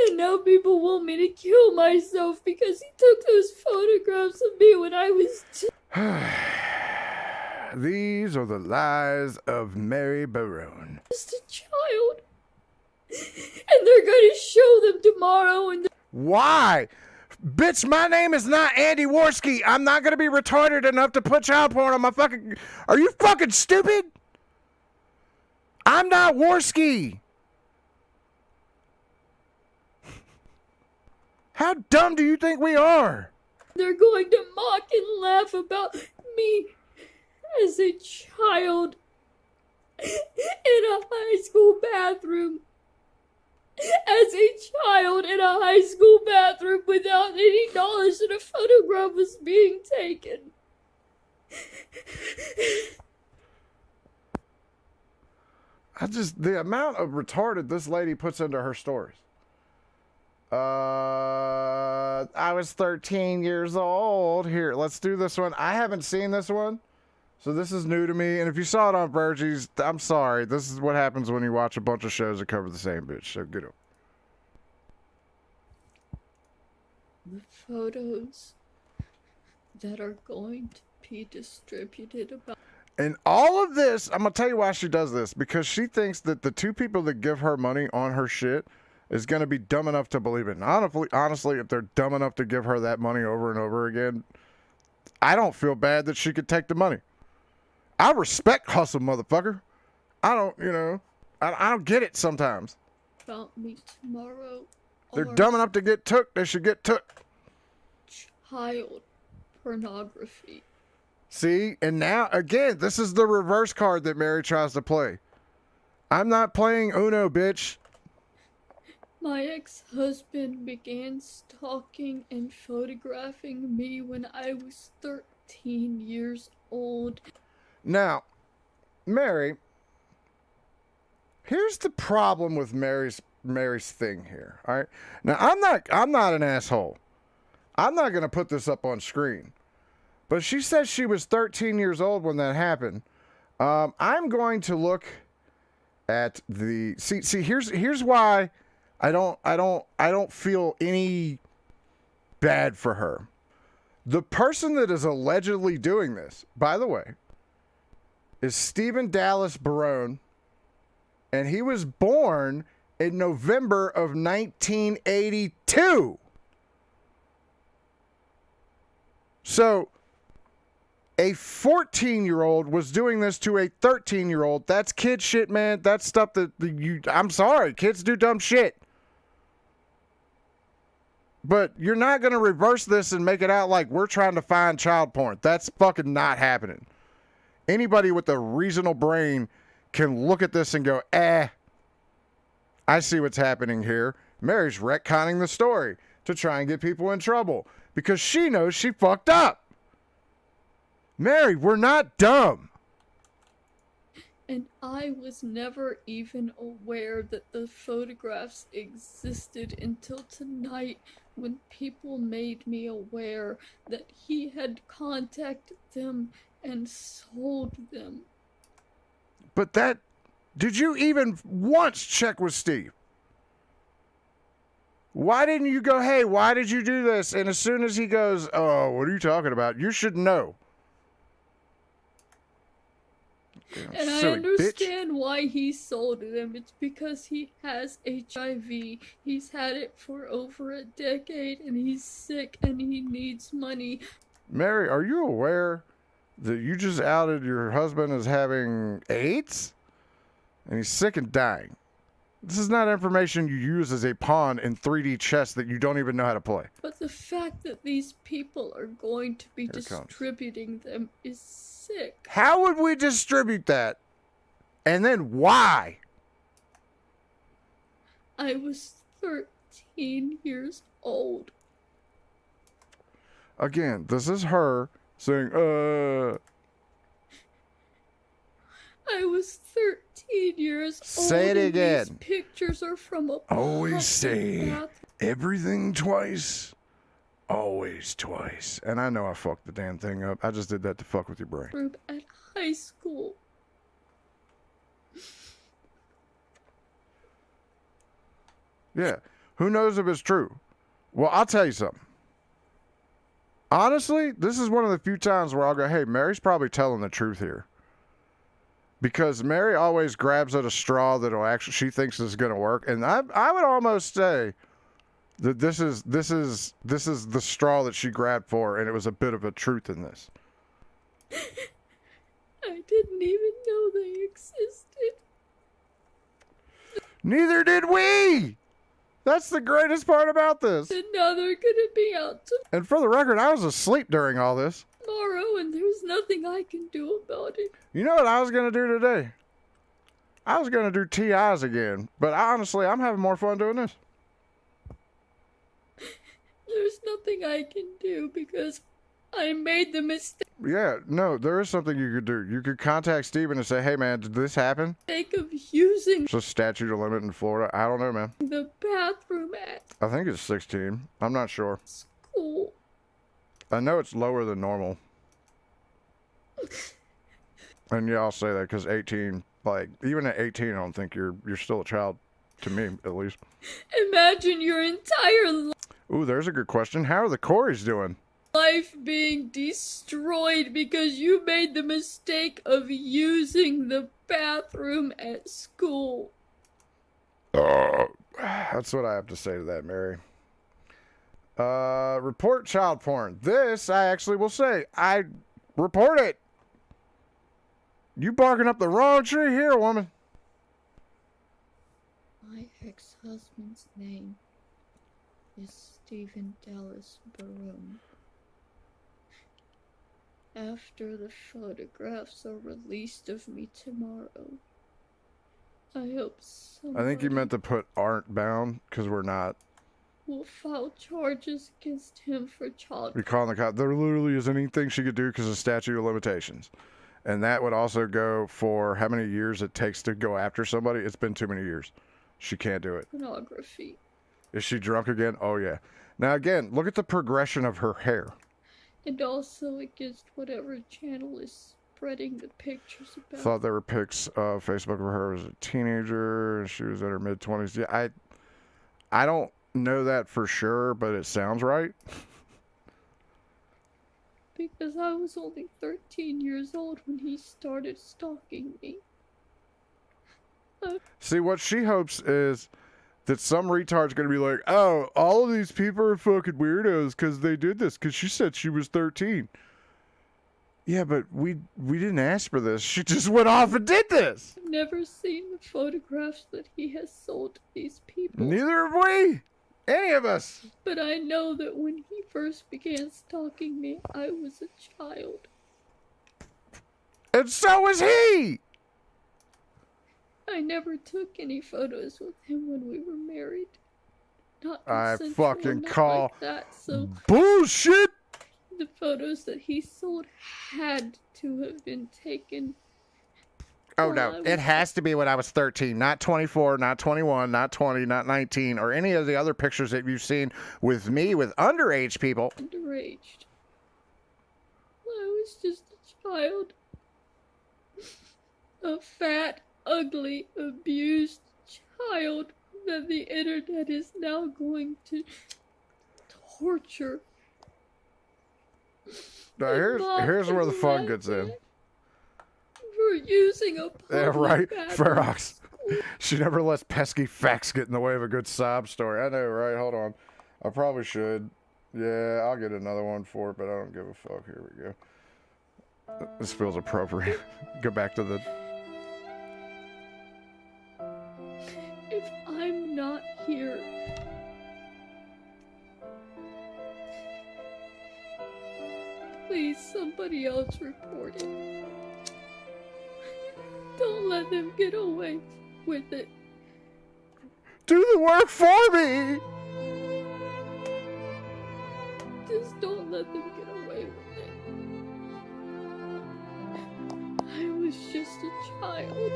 [SPEAKER 14] And now people want me to kill myself because he took those photographs of me when I was
[SPEAKER 17] These are the lies of Mary Barone.
[SPEAKER 14] just a child. And they're going to show them tomorrow and
[SPEAKER 17] Why? Bitch, my name is not Andy Worski. I'm not going to be retarded enough to put child porn on my fucking... Are you fucking stupid? I'm not Worski. How dumb do you think we are?
[SPEAKER 14] they're going to mock and laugh about me as a child in a high school bathroom. As a child in a high school bathroom without any knowledge that a photograph was being taken.
[SPEAKER 17] The amount of retarded this lady puts into her stories. I was 13 years old. Here, let's do this one. I haven't seen this one. So this is new to me, and if you saw it on Virgie's, I'm sorry. This is what happens when you watch a bunch of shows that cover the same bitch. So get it.
[SPEAKER 14] The photos that are going to be distributed about.
[SPEAKER 17] And all of this, I'm going to tell you why she does this. Because she thinks that the two people that give her money on her shit is going to be dumb enough to believe it. And honestly, if they're dumb enough to give her that money over and over again, I don't feel bad that she could take the money. I respect hustle, motherfucker. I don't, I don't get it sometimes.
[SPEAKER 14] About me tomorrow.
[SPEAKER 17] They're dumb enough to get took. They should get took.
[SPEAKER 14] Child pornography.
[SPEAKER 17] See, and now, again, this is the reverse card that Mary tries to play. I'm not playing Uno, bitch.
[SPEAKER 14] My ex-husband began stalking and photographing me when I was 13 years old.
[SPEAKER 17] Now, Mary, here's the problem with Mary's thing here, all right? Now, I'm not an asshole. I'm not going to put this up on screen. But she says she was 13 years old when that happened. I'm going to look at the see. Here's why I don't feel any bad for her. The person that is allegedly doing this, by the way, is Stephen Dallas Barone, and he was born in November of 1982. So a 14-year-old was doing this to a 13-year-old. That's kid shit, man. That's stuff that I'm sorry, kids do dumb shit. But you're not going to reverse this and make it out like we're trying to find child porn. That's fucking not happening. Anybody with a reasonable brain can look at this and go, I see what's happening here. Mary's retconning the story to try and get people in trouble because she knows she fucked up. Mary, we're not dumb.
[SPEAKER 14] And I was never even aware that the photographs existed until tonight when people made me aware that he had contacted them and sold them.
[SPEAKER 17] But did you even once check with Steve? Why didn't you go, hey, why did you do this? And as soon as he goes, oh, what are you talking about? You should know.
[SPEAKER 14] And I understand why he sold them. It's because he has HIV. He's had it for over a decade and he's sick and he needs money.
[SPEAKER 17] Mary, are you aware that you just outed your husband as having AIDS? And he's sick and dying. This is not information you use as a pawn in 3D chess that you don't even know how to play.
[SPEAKER 14] But the fact that these people are going to be distributing them is sick.
[SPEAKER 17] How would we distribute that? And then why?
[SPEAKER 14] I was 13 years old.
[SPEAKER 17] Again, this is her saying,
[SPEAKER 14] I was 13 years old.
[SPEAKER 17] Say it again.
[SPEAKER 14] These pictures are from a
[SPEAKER 17] always say everything twice. Always twice. And I know I fucked the damn thing up. I just did that to fuck with your brain.
[SPEAKER 14] Group at high school.
[SPEAKER 17] Yeah. Who knows if it's true? Well, I'll tell you something. Honestly, this is one of the few times where I'll go, hey, Mary's probably telling the truth here. Because Mary always grabs at a straw that'll actually she thinks is going to work. And I would almost say that this is the straw that she grabbed for, and it was a bit of a truth in this.
[SPEAKER 14] I didn't even know they existed.
[SPEAKER 17] Neither did we! That's the greatest part about this.
[SPEAKER 14] And now they're gonna be out
[SPEAKER 17] And for the record, I was asleep during all this.
[SPEAKER 14] tomorrow and there's nothing I can do about it.
[SPEAKER 17] You know what I was going to do today? I was going to do TIs again. But honestly, I'm having more fun doing this.
[SPEAKER 14] There's nothing I can do because I made the mistake
[SPEAKER 17] Yeah, no, there is something you could do. You could contact Steven and say, hey, man, did this happen?
[SPEAKER 14] of using
[SPEAKER 17] It's a statute of limit in Florida. I don't know, man.
[SPEAKER 14] the bathroom at
[SPEAKER 17] I think it's 16. I'm not sure.
[SPEAKER 14] school.
[SPEAKER 17] I know it's lower than normal. And yeah, I'll say that because 18, like even at 18, I don't think you're still a child, to me at least.
[SPEAKER 14] Imagine your entire
[SPEAKER 17] Ooh, there's a good question. How are the Coreys doing?
[SPEAKER 14] life being destroyed because you made the mistake of using the bathroom at school.
[SPEAKER 17] That's what I have to say to that, Mary. Report child porn. This, I actually will say, I report it. You barking up the wrong tree here, woman.
[SPEAKER 5] My ex-husband's name is Stephen Dallas Barone. After the photographs are released of me tomorrow, I hope somebody
[SPEAKER 17] I think you meant to put aren't bound, because we're not.
[SPEAKER 14] will file charges against him for child.
[SPEAKER 17] You're calling the cop. There literally isn't anything she could do because of statute of limitations. And that would also go for how many years it takes to go after somebody. It's been too many years. She can't do it.
[SPEAKER 14] Pornography.
[SPEAKER 17] Is she drunk again? Oh, yeah. Now, again, look at the progression of her hair.
[SPEAKER 14] And also against whatever channel is spreading the pictures about.
[SPEAKER 17] Thought there were pics of Facebook of her as a teenager. She was in her mid-20s. Yeah, I don't know that for sure, but it sounds right.
[SPEAKER 14] Because I was only 13 years old when he started stalking me.
[SPEAKER 17] See, what she hopes is that some retard's going to be like, oh, all of these people are fucking weirdos because they did this because she said she was 13. Yeah, but we didn't ask for this. She just went off and did this.
[SPEAKER 14] I've never seen the photographs that he has sold to these people.
[SPEAKER 17] Neither have we. Any of us.
[SPEAKER 14] But I know that when he first began stalking me, I was a child.
[SPEAKER 17] And so was he.
[SPEAKER 14] I never took any photos with him when we were married. Not
[SPEAKER 17] I
[SPEAKER 14] consensual,
[SPEAKER 17] fucking
[SPEAKER 14] not
[SPEAKER 17] call
[SPEAKER 14] like that, so
[SPEAKER 17] bullshit.
[SPEAKER 14] the photos that he sold had to have been taken.
[SPEAKER 17] Oh,
[SPEAKER 14] while
[SPEAKER 17] no.
[SPEAKER 14] I
[SPEAKER 17] It
[SPEAKER 14] was
[SPEAKER 17] has to be when I was 13, not 24, not 21, not 20, not 19, or any of the other pictures that you've seen with me with underage people.
[SPEAKER 14] underaged. I was just a child. A fat, ugly, abused child that the internet is now going to torture.
[SPEAKER 17] Now, here's where the fun gets in.
[SPEAKER 14] For using a
[SPEAKER 17] Yeah,
[SPEAKER 14] public
[SPEAKER 17] right,
[SPEAKER 14] bathroom.
[SPEAKER 17] Ferox. She never lets pesky facts get in the way of a good sob story. I know, right? Hold on. I probably should. Yeah, I'll get another one for it, but I don't give a fuck. Here we go. This feels appropriate. Go back to the...
[SPEAKER 14] If I'm not here, please somebody else report it. Don't let them get away with it.
[SPEAKER 17] Do the work for me!
[SPEAKER 14] Just don't let them get away with it. I was just a child.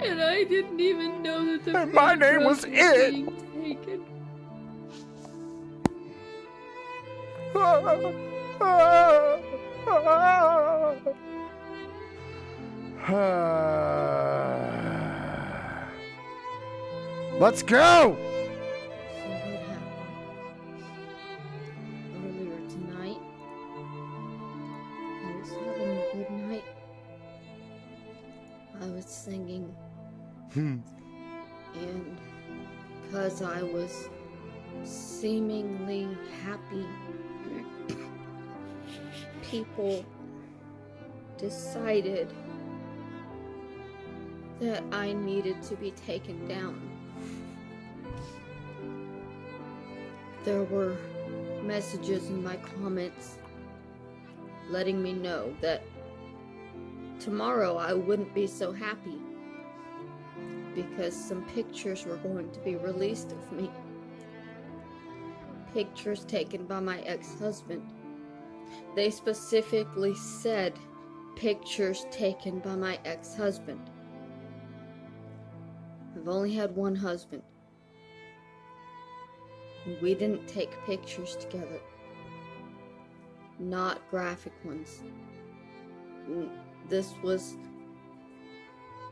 [SPEAKER 14] And I didn't even know that the
[SPEAKER 17] And my name was
[SPEAKER 14] photographs were
[SPEAKER 17] It.
[SPEAKER 14] being taken.
[SPEAKER 17] Let's go!
[SPEAKER 5] So what happened? Earlier tonight, I was having a good night. I was singing, and because I was seemingly happy, people decided that I needed to be taken down. There were messages in my comments letting me know that tomorrow I wouldn't be so happy because some pictures were going to be released of me. Pictures taken by my ex-husband. They specifically said pictures taken by my ex-husband. I've only had one husband. We didn't take pictures together. Not graphic ones. this was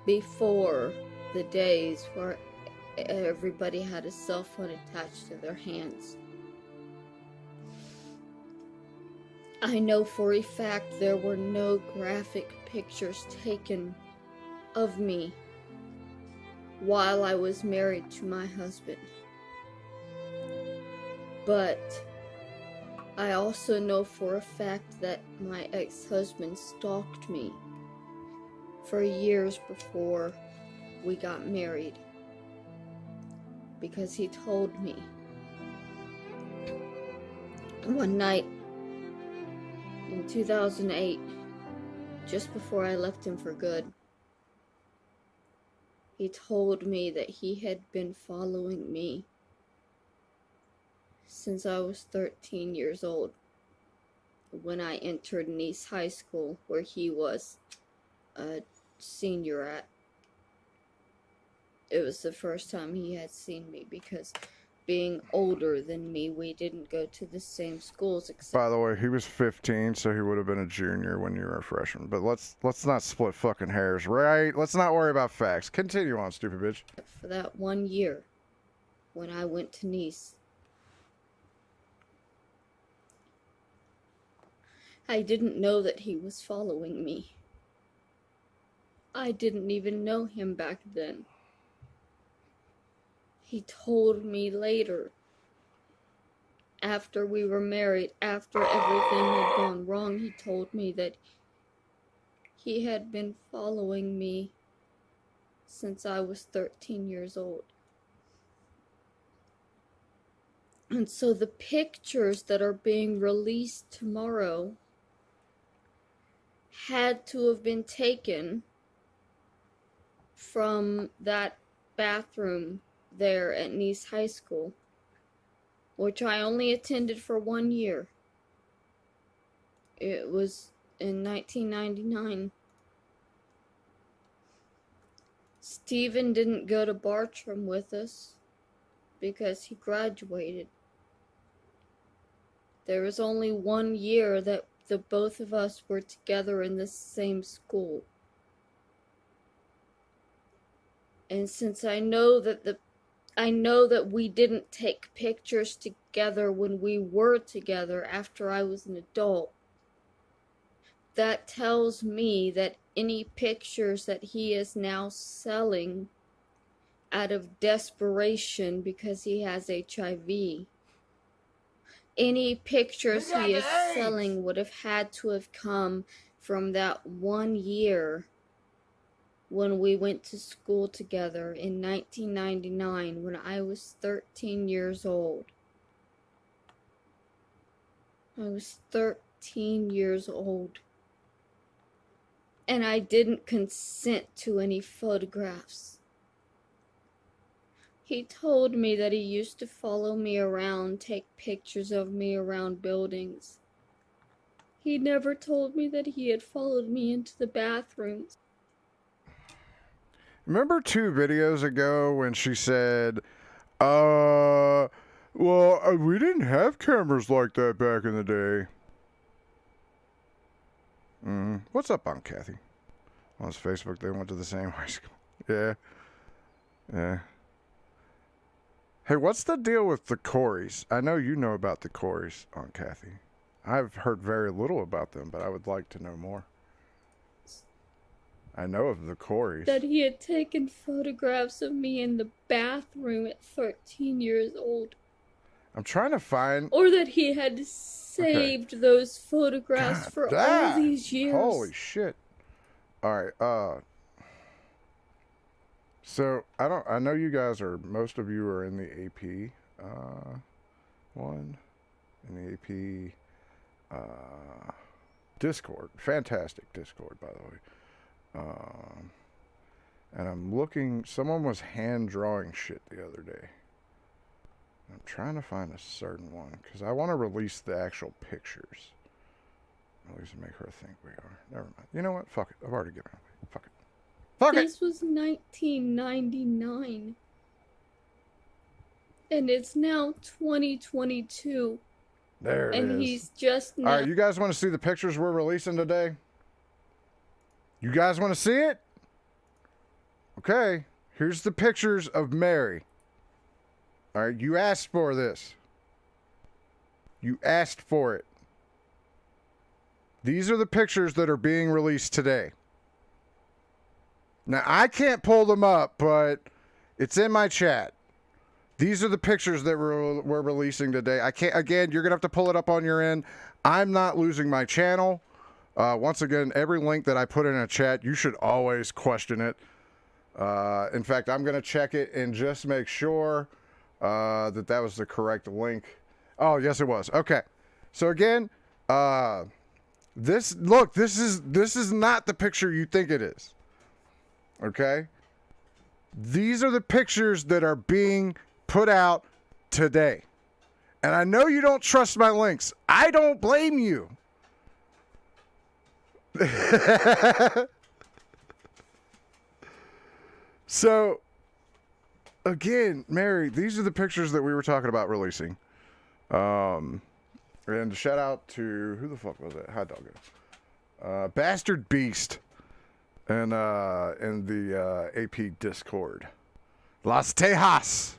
[SPEAKER 5] before the days where everybody had a cell phone attached to their hands. I know for a fact there were no graphic pictures taken of me while I was married to my husband. But I also know for a fact that my ex-husband stalked me for years before we got married, because he told me one night in 2008, just before I left him for good, he told me that he had been following me since I was 13 years old, when I entered Nice High School, where he was a senior at. It was the first time he had seen me, because being older than me, we didn't go to the same schools.
[SPEAKER 17] By the way, he was 15, so he would have been a junior when you were a freshman. But let's not split fucking hairs, right? Let's not worry about facts. Continue on, stupid bitch.
[SPEAKER 5] For that 1 year, when I went to Nice, I didn't know that he was following me. I didn't even know him back then. He told me later, after we were married, after everything had gone wrong, he told me that he had been following me since I was 13 years old. And so the pictures that are being released tomorrow had to have been taken from that bathroom there at Nice High School, which I only attended for 1 year. It was in 1999. Steven didn't go to Bartram with us because he graduated. There was only 1 year that the both of us were together in the same school. And since I know that we didn't take pictures together when we were together after I was an adult, that tells me that any pictures that he is now selling out of desperation because he has HIV, any pictures he is selling would have had to have come from that 1 year when we went to school together in 1999, when I was 13 years old. I was 13 years old. And I didn't consent to any photographs. He told me that he used to follow me around, take pictures of me around buildings. He never told me that he had followed me into the bathrooms.
[SPEAKER 17] Remember 2 videos ago when she said, well, we didn't have cameras like that back in the day. What's up, Aunt Kathy? On his Facebook, they went to the same high school. Yeah. Hey, what's the deal with the Coreys? I know you know about the Coreys, Aunt Kathy. I've heard very little about them, but I would like to know more. I know of the Coreys.
[SPEAKER 5] That he had taken photographs of me in the bathroom at 13 years old.
[SPEAKER 17] I'm trying to find...
[SPEAKER 5] Or that he had saved those photographs for all these years.
[SPEAKER 17] Holy shit. Alright, so, I know you guys most of you are in the AP, one, in the AP, Discord. Fantastic Discord, by the way. And I'm looking, someone was hand drawing shit the other day. I'm trying to find a certain one, because I want to release the actual pictures. At least make her think we are. Never mind. You know what? Fuck it. I've already given it away. Fuck it.
[SPEAKER 5] This was 1999. And it's now 2022.
[SPEAKER 17] There it is.
[SPEAKER 5] And he's just now...
[SPEAKER 17] Alright, you guys want to see the pictures we're releasing today? You guys want to see it? Okay, here's the pictures of Mary. All right, you asked for this. You asked for it. These are the pictures that are being released today. Now, I can't pull them up, but it's in my chat. These are the pictures that we're releasing today. I can't, again, you're going to have to pull it up on your end. I'm not losing my channel. Once again, every link that I put in a chat, you should always question it. In fact, I'm going to check it and just make sure that was the correct link. Oh, yes, it was. Okay. So again, this is not the picture you think it is. Okay? These are the pictures that are being put out today. And I know you don't trust my links. I don't blame you. So, again, Mary, these are the pictures that we were talking about releasing. And shout out to, who the fuck was that? Hot Doggo. Bastard Beast. And in the AP Discord. Las Tejas.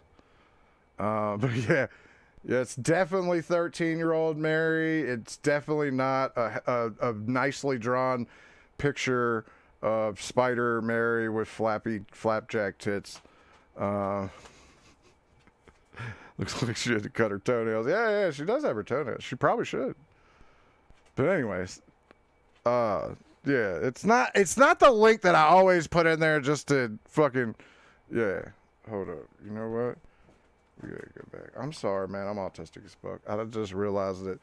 [SPEAKER 17] But yeah, it's definitely 13-year-old Mary. It's definitely not a nicely drawn picture of Spider Mary with flapjack tits. Looks like she had to cut her toenails. Yeah, she does have her toenails. She probably should. But anyways, yeah, it's not the link that I always put in there just to fucking, yeah. Hold up. You know what? We gotta go back. I'm sorry, man. I'm autistic as fuck. I just realized that.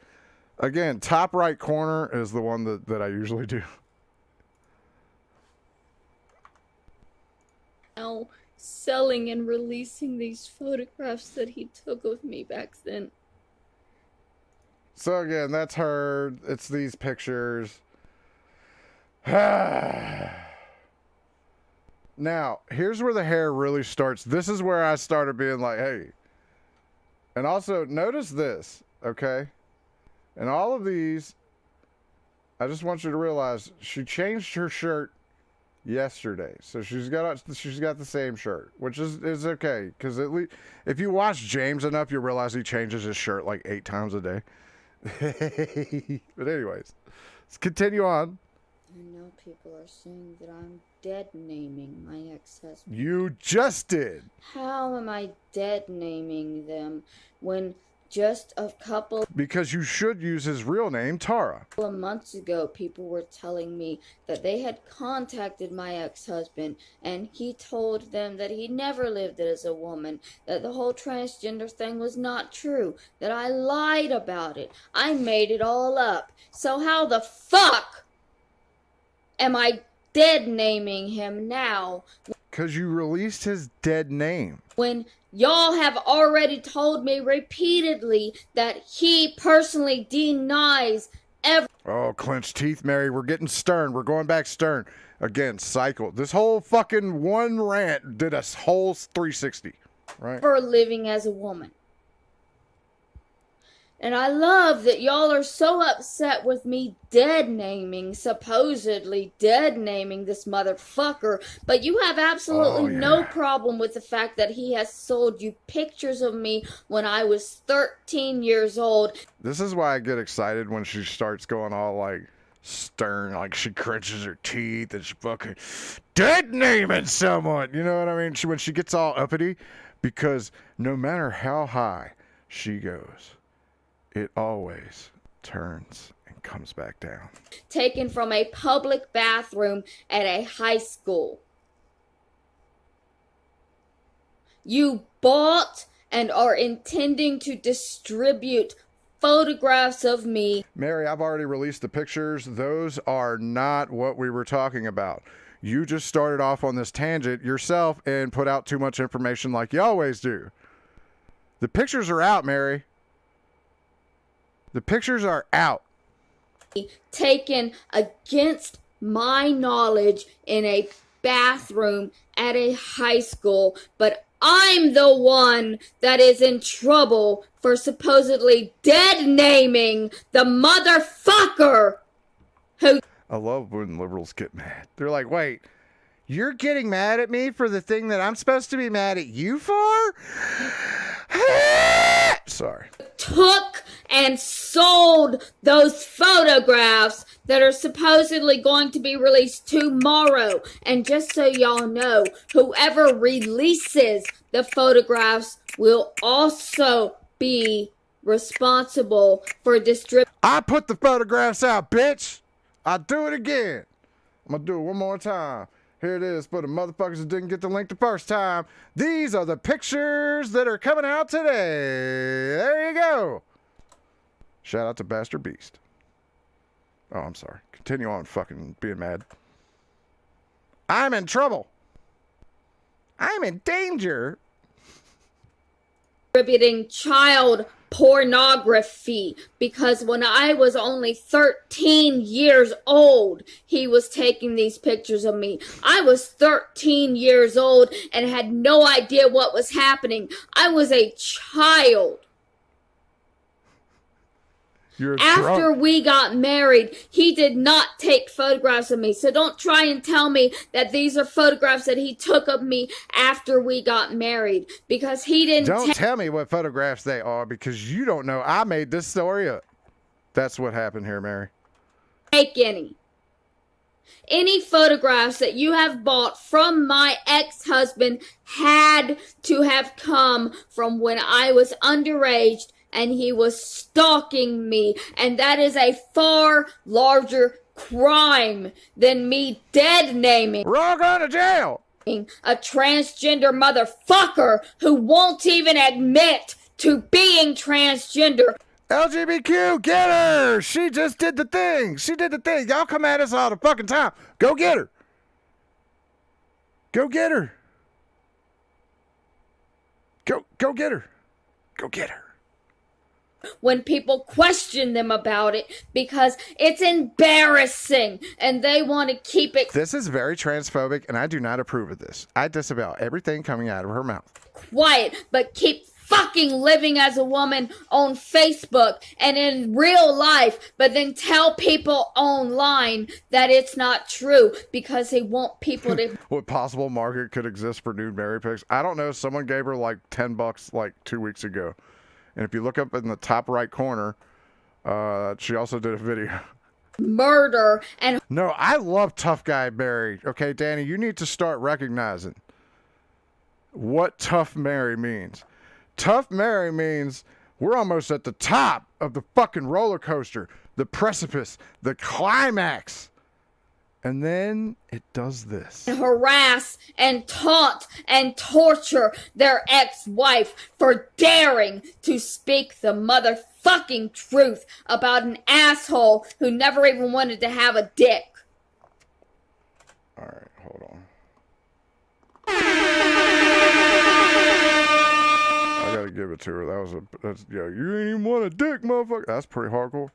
[SPEAKER 17] Again, top right corner is the one that I usually do.
[SPEAKER 14] Now selling and releasing these photographs that he took of me back then.
[SPEAKER 17] So again, that's her. It's these pictures. Now, here's where the hair really starts. This is where I started being like, hey. And also, notice this, okay? And all of these, I just want you to realize she changed her shirt yesterday. So she's got the same shirt, which is okay. Because at least, if you watch James enough, you'll realize he changes his shirt like 8 times a day. But anyways, let's continue on.
[SPEAKER 5] I know people are saying that I'm dead naming my ex-husband.
[SPEAKER 17] You just did.
[SPEAKER 5] How am I dead naming them when just a couple...
[SPEAKER 17] Because you should use his real name, Tara.
[SPEAKER 5] A months ago, people were telling me that they had contacted my ex-husband, and he told them that he never lived as a woman, that the whole transgender thing was not true, that I lied about it. I made it all up. So how the fuck am I dead naming him now?
[SPEAKER 17] Because you released his dead name.
[SPEAKER 5] When y'all have already told me repeatedly that he personally denies ever...
[SPEAKER 17] Oh, clenched teeth, Mary. We're getting stern. We're going back stern. Again, cycle. This whole fucking one rant did a whole 360. Right?
[SPEAKER 5] ...for living as a woman. And I love that y'all are so upset with me supposedly dead naming this motherfucker, but you have absolutely no problem with the fact that he has sold you pictures of me when I was 13 years old.
[SPEAKER 17] This is why I get excited when she starts going all like stern, like she clenches her teeth and she fucking dead naming someone. You know what I mean? When she gets all uppity, because no matter how high she goes, it always turns and comes back down.
[SPEAKER 5] Taken from a public bathroom at a high school. You bought and are intending to distribute photographs of me.
[SPEAKER 17] Mary, I've already released the pictures. Those are not what we were talking about. You just started off on this tangent yourself and put out too much information like you always do. The pictures are out, Mary. The pictures are out.
[SPEAKER 5] Taken against my knowledge in a bathroom at a high school, but I'm the one that is in trouble for supposedly dead naming the motherfucker who...
[SPEAKER 17] I love when liberals get mad. They're like, wait, you're getting mad at me for the thing that I'm supposed to be mad at you for? Sorry.
[SPEAKER 5] Took and sold those photographs that are supposedly going to be released tomorrow. And just so y'all know, whoever releases the photographs will also be responsible for distributing.
[SPEAKER 17] I put the photographs out, bitch. I'll do it again. I'm going to do it one more time. Here it is for the motherfuckers that didn't get the link the first time. These are the pictures that are coming out today. There you go. Shout out to Bastard Beast. Oh, I'm sorry. Continue on fucking being mad. I'm in trouble. I'm in danger.
[SPEAKER 5] Distributing child pornography, because when I was only 13 years old, he was taking these pictures of me. I was 13 years old and had no idea what was happening. I was a child. After we got married, he did not take photographs of me. So don't try and tell me that these are photographs that he took of me after we got married, because he didn't.
[SPEAKER 17] Don't tell me what photographs they are, because you don't know. I made this story up. That's what happened here, Mary.
[SPEAKER 5] Take any. Any photographs that you have bought from my ex-husband had to have come from when I was underage and he was stalking me. And that is a far larger crime than me dead naming.
[SPEAKER 17] We're all going to jail.
[SPEAKER 5] A transgender motherfucker who won't even admit to being transgender.
[SPEAKER 17] LGBTQ, get her! She just did the thing. She did the thing. Y'all come at us all the fucking time. Go get her. Go get her. Go get her. Go get her.
[SPEAKER 5] When people question them about it, because it's embarrassing and they want to keep it.
[SPEAKER 17] This is very transphobic and I do not approve of this. I disavow everything coming out of her mouth.
[SPEAKER 5] Quiet, but keep fucking living as a woman on Facebook and in real life, but then tell people online that it's not true because they want people to.
[SPEAKER 17] What possible market could exist for nude Mary pics? I don't know. Someone gave her like $10 like 2 weeks ago. And if you look up in the top right corner, she also did a video.
[SPEAKER 5] Murder and.
[SPEAKER 17] No, I love Tough Guy Mary. Okay, Danny, you need to start recognizing what Tough Mary means. Tough Mary means we're almost at the top of the fucking roller coaster, the precipice, the climax. And then it does this.
[SPEAKER 5] Harass and taunt and torture their ex-wife for daring to speak the motherfucking truth about an asshole who never even wanted to have a dick.
[SPEAKER 17] Alright, hold on. I gotta give it to her. You ain't even want a dick, motherfucker. That's pretty hardcore.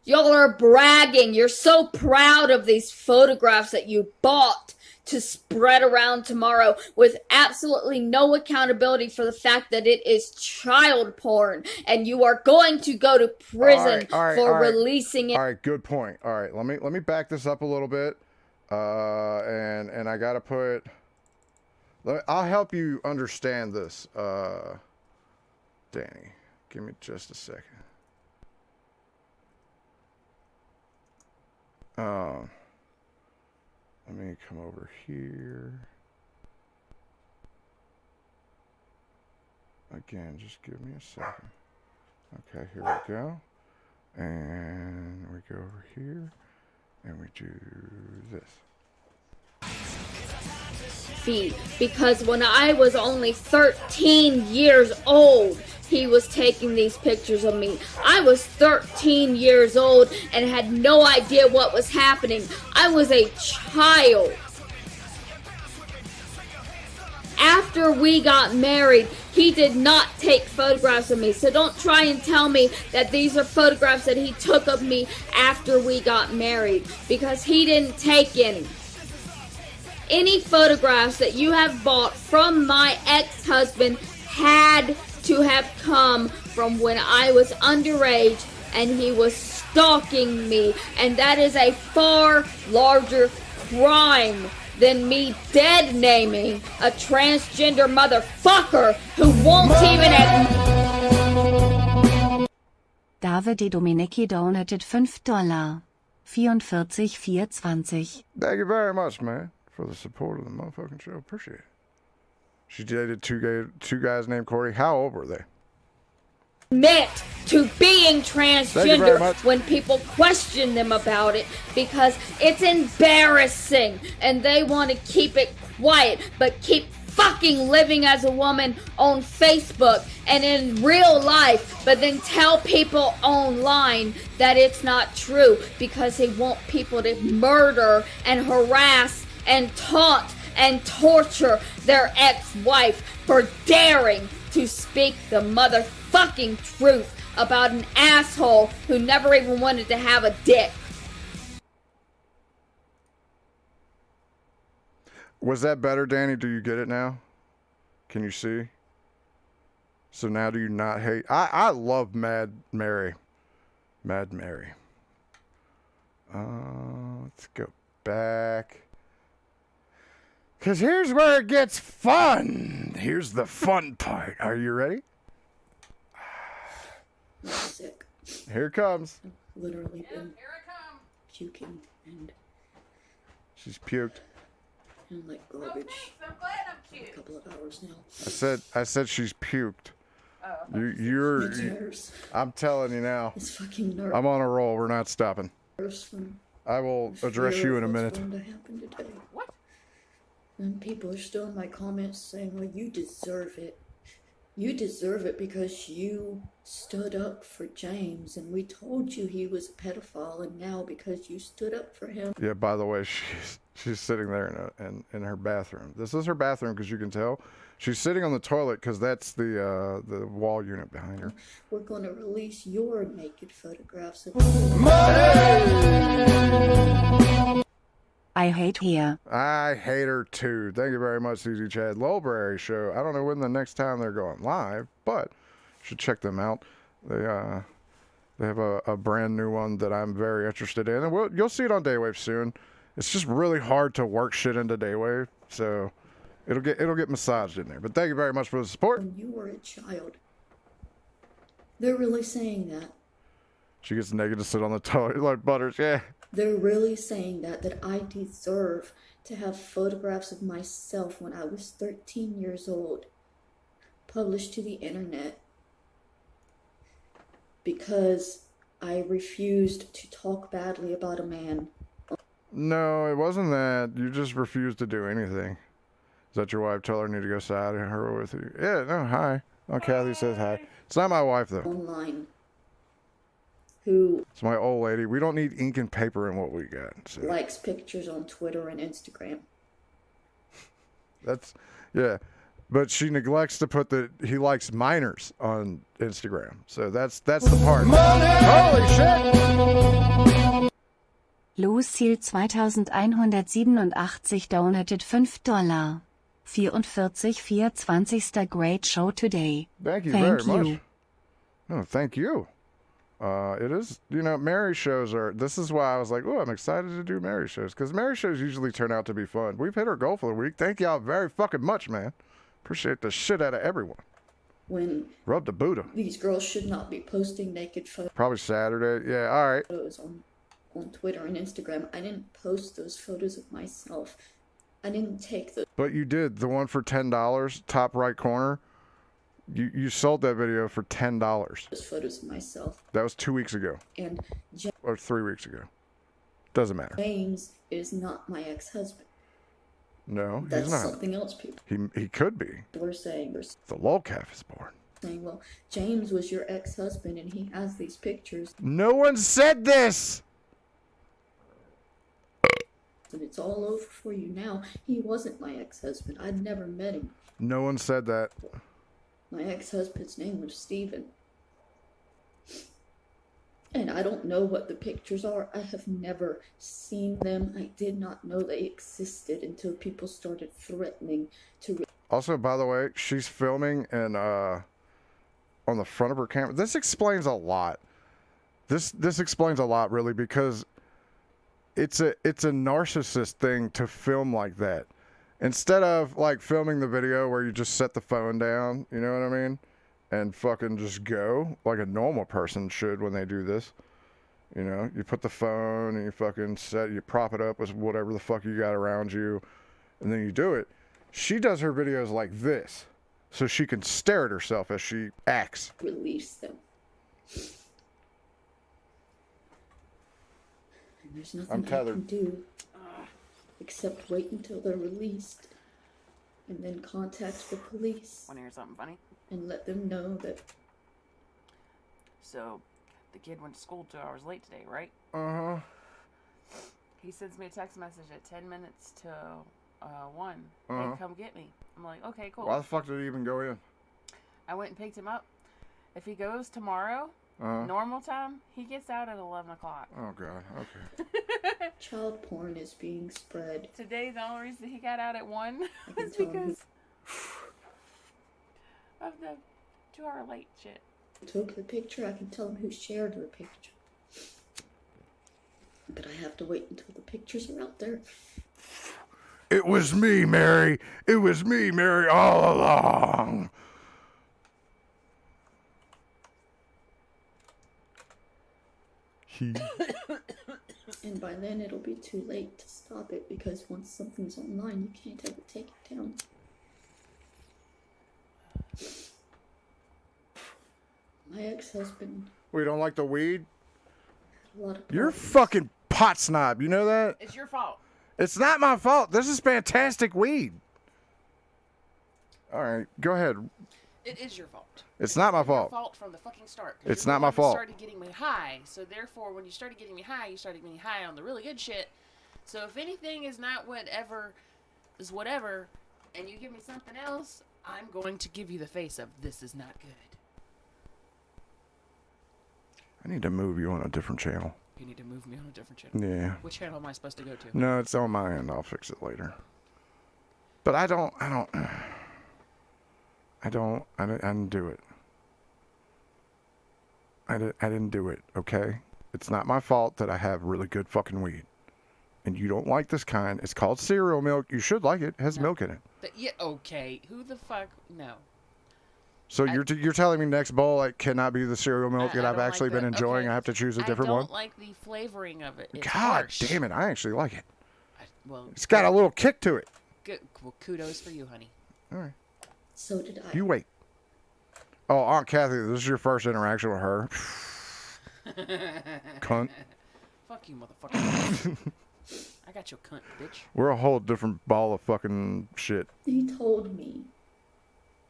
[SPEAKER 5] Y'all are bragging. You're so proud of these photographs that you bought to spread around tomorrow with absolutely no accountability for the fact that it is child porn and you are going to go to prison for releasing it.
[SPEAKER 17] All right, good point. All right, let me back this up a little bit. And I gotta put. I'll help you understand this, Danny. Give me just a second. Let me come over here. Again, just give me a second. Okay, here we go. And we go over here. And we do this.
[SPEAKER 5] Because when I was only 13 years old, he was taking these pictures of me. I was 13 years old and had no idea what was happening. I was a child. After we got married, he did not take photographs of me. So don't try and tell me that these are photographs that he took of me after we got married, because he didn't take any. Any photographs that you have bought from my ex-husband had to have come from when I was underage and he was stalking me, and that is a far larger crime than me dead naming a transgender motherfucker who won't even
[SPEAKER 18] Davide Dominicki donated $5. 44,420.
[SPEAKER 17] Thank you very much, man, for the support of the motherfucking show. Appreciate it. She dated two guys named Corey. How old were they?
[SPEAKER 5] admit to being
[SPEAKER 17] Thank you very
[SPEAKER 5] transgender
[SPEAKER 17] much.
[SPEAKER 5] when people question them about it because it's embarrassing and they want to keep it quiet but keep fucking living as a woman on Facebook and in real life, but then tell people online that it's not true because they want people to murder and harass and taunt and torture their ex-wife for daring to speak the motherfucking truth about an asshole who never even wanted to have a dick.
[SPEAKER 17] Was that better, Danny? Do you get it now? Can you see? So now do you not hate? I love Mad Mary. Mad Mary. Let's go back. Because here's where it gets fun. Here's the fun part. Are you ready?
[SPEAKER 5] I'm sick.
[SPEAKER 17] Here it comes.
[SPEAKER 5] Literally been puking and
[SPEAKER 17] She's puked.
[SPEAKER 5] like garbage for a couple of hours now.
[SPEAKER 17] I said she's puked.
[SPEAKER 5] Oh.
[SPEAKER 17] You're.
[SPEAKER 5] It's nerves.
[SPEAKER 17] I'm telling you now.
[SPEAKER 5] It's fucking nerves.
[SPEAKER 17] I'm on a roll. We're not stopping.
[SPEAKER 5] From
[SPEAKER 17] I will address
[SPEAKER 5] fear
[SPEAKER 17] you
[SPEAKER 5] of
[SPEAKER 17] in a
[SPEAKER 5] what's
[SPEAKER 17] minute.
[SPEAKER 5] going to happen today. What? And people are still in my comments saying, well, you deserve it. You deserve it because you stood up for James and we told you he was a pedophile, and now because you stood up for him.
[SPEAKER 17] Yeah, by the way, she's sitting there in her bathroom. This is her bathroom because you can tell. She's sitting on the toilet because that's the wall unit behind her.
[SPEAKER 5] We're going to release your naked photographs of
[SPEAKER 18] I hate here.
[SPEAKER 17] I hate her too. Thank you very much, CZ Chad. Lowberry Show. I don't know when the next time they're going live, but you should check them out. They have a brand new one that I'm very interested in, and you'll see it on Daywave soon. It's just really hard to work shit into Daywave, so it'll get massaged in there. But thank you very much for the support.
[SPEAKER 5] when you were a child. They're really saying that.
[SPEAKER 17] She gets naked to sit on the toilet like Butters. Yeah.
[SPEAKER 5] They're really saying that I deserve to have photographs of myself when I was 13 years old published to the internet because I refused to talk badly about a man.
[SPEAKER 17] No, it wasn't that. You just refused to do anything. Is that your wife? Tell her I need to go side her with you. Yeah, no, hi. Oh, Kathy says hi. It's not my wife, though.
[SPEAKER 5] Online. Who
[SPEAKER 17] It's my old lady. We don't need ink and paper in what we got. So
[SPEAKER 5] likes pictures on Twitter and Instagram.
[SPEAKER 17] that's, yeah. But she neglects to put that he likes minors on Instagram. So that's the part. Holy shit!
[SPEAKER 18] Lucille 2187 donated $5. 44,420. Great show today.
[SPEAKER 17] Thank you very much. Oh, thank you. It is, Mary shows this is why I was like, oh, I'm excited to do Mary shows, because Mary shows usually turn out to be fun. We've hit our goal for the week. Thank y'all very fucking much, man. Appreciate the shit out of everyone.
[SPEAKER 5] When
[SPEAKER 17] Rub the Buddha.
[SPEAKER 5] these girls should not be posting naked
[SPEAKER 17] Probably Saturday. Yeah, all right.
[SPEAKER 5] photos on Twitter and Instagram. I didn't post those photos of myself. I didn't take those
[SPEAKER 17] But you did. The one for $10, top right corner. You sold that video for $10.
[SPEAKER 5] photos of myself.
[SPEAKER 17] That was 2 weeks ago.
[SPEAKER 5] And
[SPEAKER 17] Or 3 weeks ago. Doesn't matter.
[SPEAKER 5] James is not my ex-husband.
[SPEAKER 17] No,
[SPEAKER 5] That's
[SPEAKER 17] he's not.
[SPEAKER 5] something else people
[SPEAKER 17] He could be.
[SPEAKER 5] were saying.
[SPEAKER 17] The lolcalf is born.
[SPEAKER 5] Saying, well, James was your ex-husband and he has these pictures
[SPEAKER 17] No one said this!
[SPEAKER 5] and it's all over for you now. He wasn't my ex-husband. I'd never met him.
[SPEAKER 17] No one said that.
[SPEAKER 5] My ex-husband's name was Steven. And I don't know what the pictures are. I have never seen them. I did not know they existed until people started threatening to...
[SPEAKER 17] Also, by the way, she's filming and on the front of her camera. This explains a lot. This explains a lot, really, because it's a narcissist thing to film like that. Instead of like filming the video where you just set the phone down, you know what I mean, and fucking just go like a normal person should when they do this. You know, you put the phone and you prop it up with whatever the fuck you got around you, and then you do it. She does her videos like this, so she can stare at herself as she acts.
[SPEAKER 5] Release them. And there's nothing
[SPEAKER 17] I'm
[SPEAKER 5] I
[SPEAKER 17] tethered.
[SPEAKER 5] can do except wait until they're released, and then contact the police.
[SPEAKER 21] Want to hear something funny?
[SPEAKER 5] And let them know that.
[SPEAKER 21] So, the kid went to school 2 hours late today, right?
[SPEAKER 17] Uh-huh.
[SPEAKER 21] He sends me a text message at 10 minutes to 1.
[SPEAKER 17] Uh-huh.
[SPEAKER 21] Hey, come get me. I'm like, okay, cool.
[SPEAKER 17] Why the fuck did he even go in?
[SPEAKER 21] I went and picked him up. If he goes tomorrow,
[SPEAKER 17] Uh-huh.
[SPEAKER 21] normal time, he gets out at 11 o'clock.
[SPEAKER 17] Oh, God. Okay.
[SPEAKER 5] Child porn is being spread.
[SPEAKER 21] Today, the only reason he got out at 1
[SPEAKER 5] can
[SPEAKER 21] is
[SPEAKER 5] tell him
[SPEAKER 21] because of the 2 hour late shit.
[SPEAKER 5] Took the picture, I can tell him who shared the picture. But I have to wait until the pictures are out there.
[SPEAKER 17] It was me, Mary. It was me, Mary, all along.
[SPEAKER 5] And by then it'll be too late to stop it, because once something's online, you can't ever take it down. My ex-husband
[SPEAKER 17] We don't like the weed?
[SPEAKER 5] had a lot of
[SPEAKER 17] You're a
[SPEAKER 5] problems.
[SPEAKER 17] fucking pot snob. You know that?
[SPEAKER 21] It's your fault.
[SPEAKER 17] It's not my fault. This is fantastic weed. All right, go ahead.
[SPEAKER 21] It is your fault.
[SPEAKER 17] It's not my
[SPEAKER 21] Your
[SPEAKER 17] fault.
[SPEAKER 21] fault from the fucking start. 'Cause
[SPEAKER 17] It's
[SPEAKER 21] you're
[SPEAKER 17] not
[SPEAKER 21] the
[SPEAKER 17] my
[SPEAKER 21] one that
[SPEAKER 17] fault.
[SPEAKER 21] Started getting me high, so therefore, when you started getting me high, you started getting me high on the really good shit. So if anything is not whatever, is whatever, and you give me something else, I'm going to give you the face of this is not good.
[SPEAKER 17] I need to move you on a different channel.
[SPEAKER 21] You need to move me on a different channel.
[SPEAKER 17] Yeah.
[SPEAKER 21] Which channel am I supposed to go to?
[SPEAKER 17] No, it's on my end. I'll fix it later. But I didn't do it. I didn't do it, okay? It's not my fault that I have really good fucking weed. And you don't like this kind. It's called cereal milk. You should like it. It has milk in it.
[SPEAKER 21] But yeah, okay. Who the fuck? No.
[SPEAKER 17] So you're telling me next bowl it cannot be the cereal milk that
[SPEAKER 21] I
[SPEAKER 17] I've
[SPEAKER 21] don't
[SPEAKER 17] actually
[SPEAKER 21] like
[SPEAKER 17] been
[SPEAKER 21] that.
[SPEAKER 17] enjoying.
[SPEAKER 21] Okay.
[SPEAKER 17] I have to choose a different
[SPEAKER 21] I
[SPEAKER 17] one.
[SPEAKER 21] don't like the flavoring of it. It's
[SPEAKER 17] God
[SPEAKER 21] harsh.
[SPEAKER 17] damn it! I actually like it.
[SPEAKER 21] Well,
[SPEAKER 17] It's got a little kick to it.
[SPEAKER 21] good. Well, kudos for you, honey.
[SPEAKER 17] All right.
[SPEAKER 5] So did I.
[SPEAKER 17] You wait. Oh, Aunt Kathy, this is your first interaction with her. Cunt.
[SPEAKER 21] Fuck you, motherfucker. I got your cunt, bitch.
[SPEAKER 17] We're a whole different ball of fucking shit.
[SPEAKER 5] He told me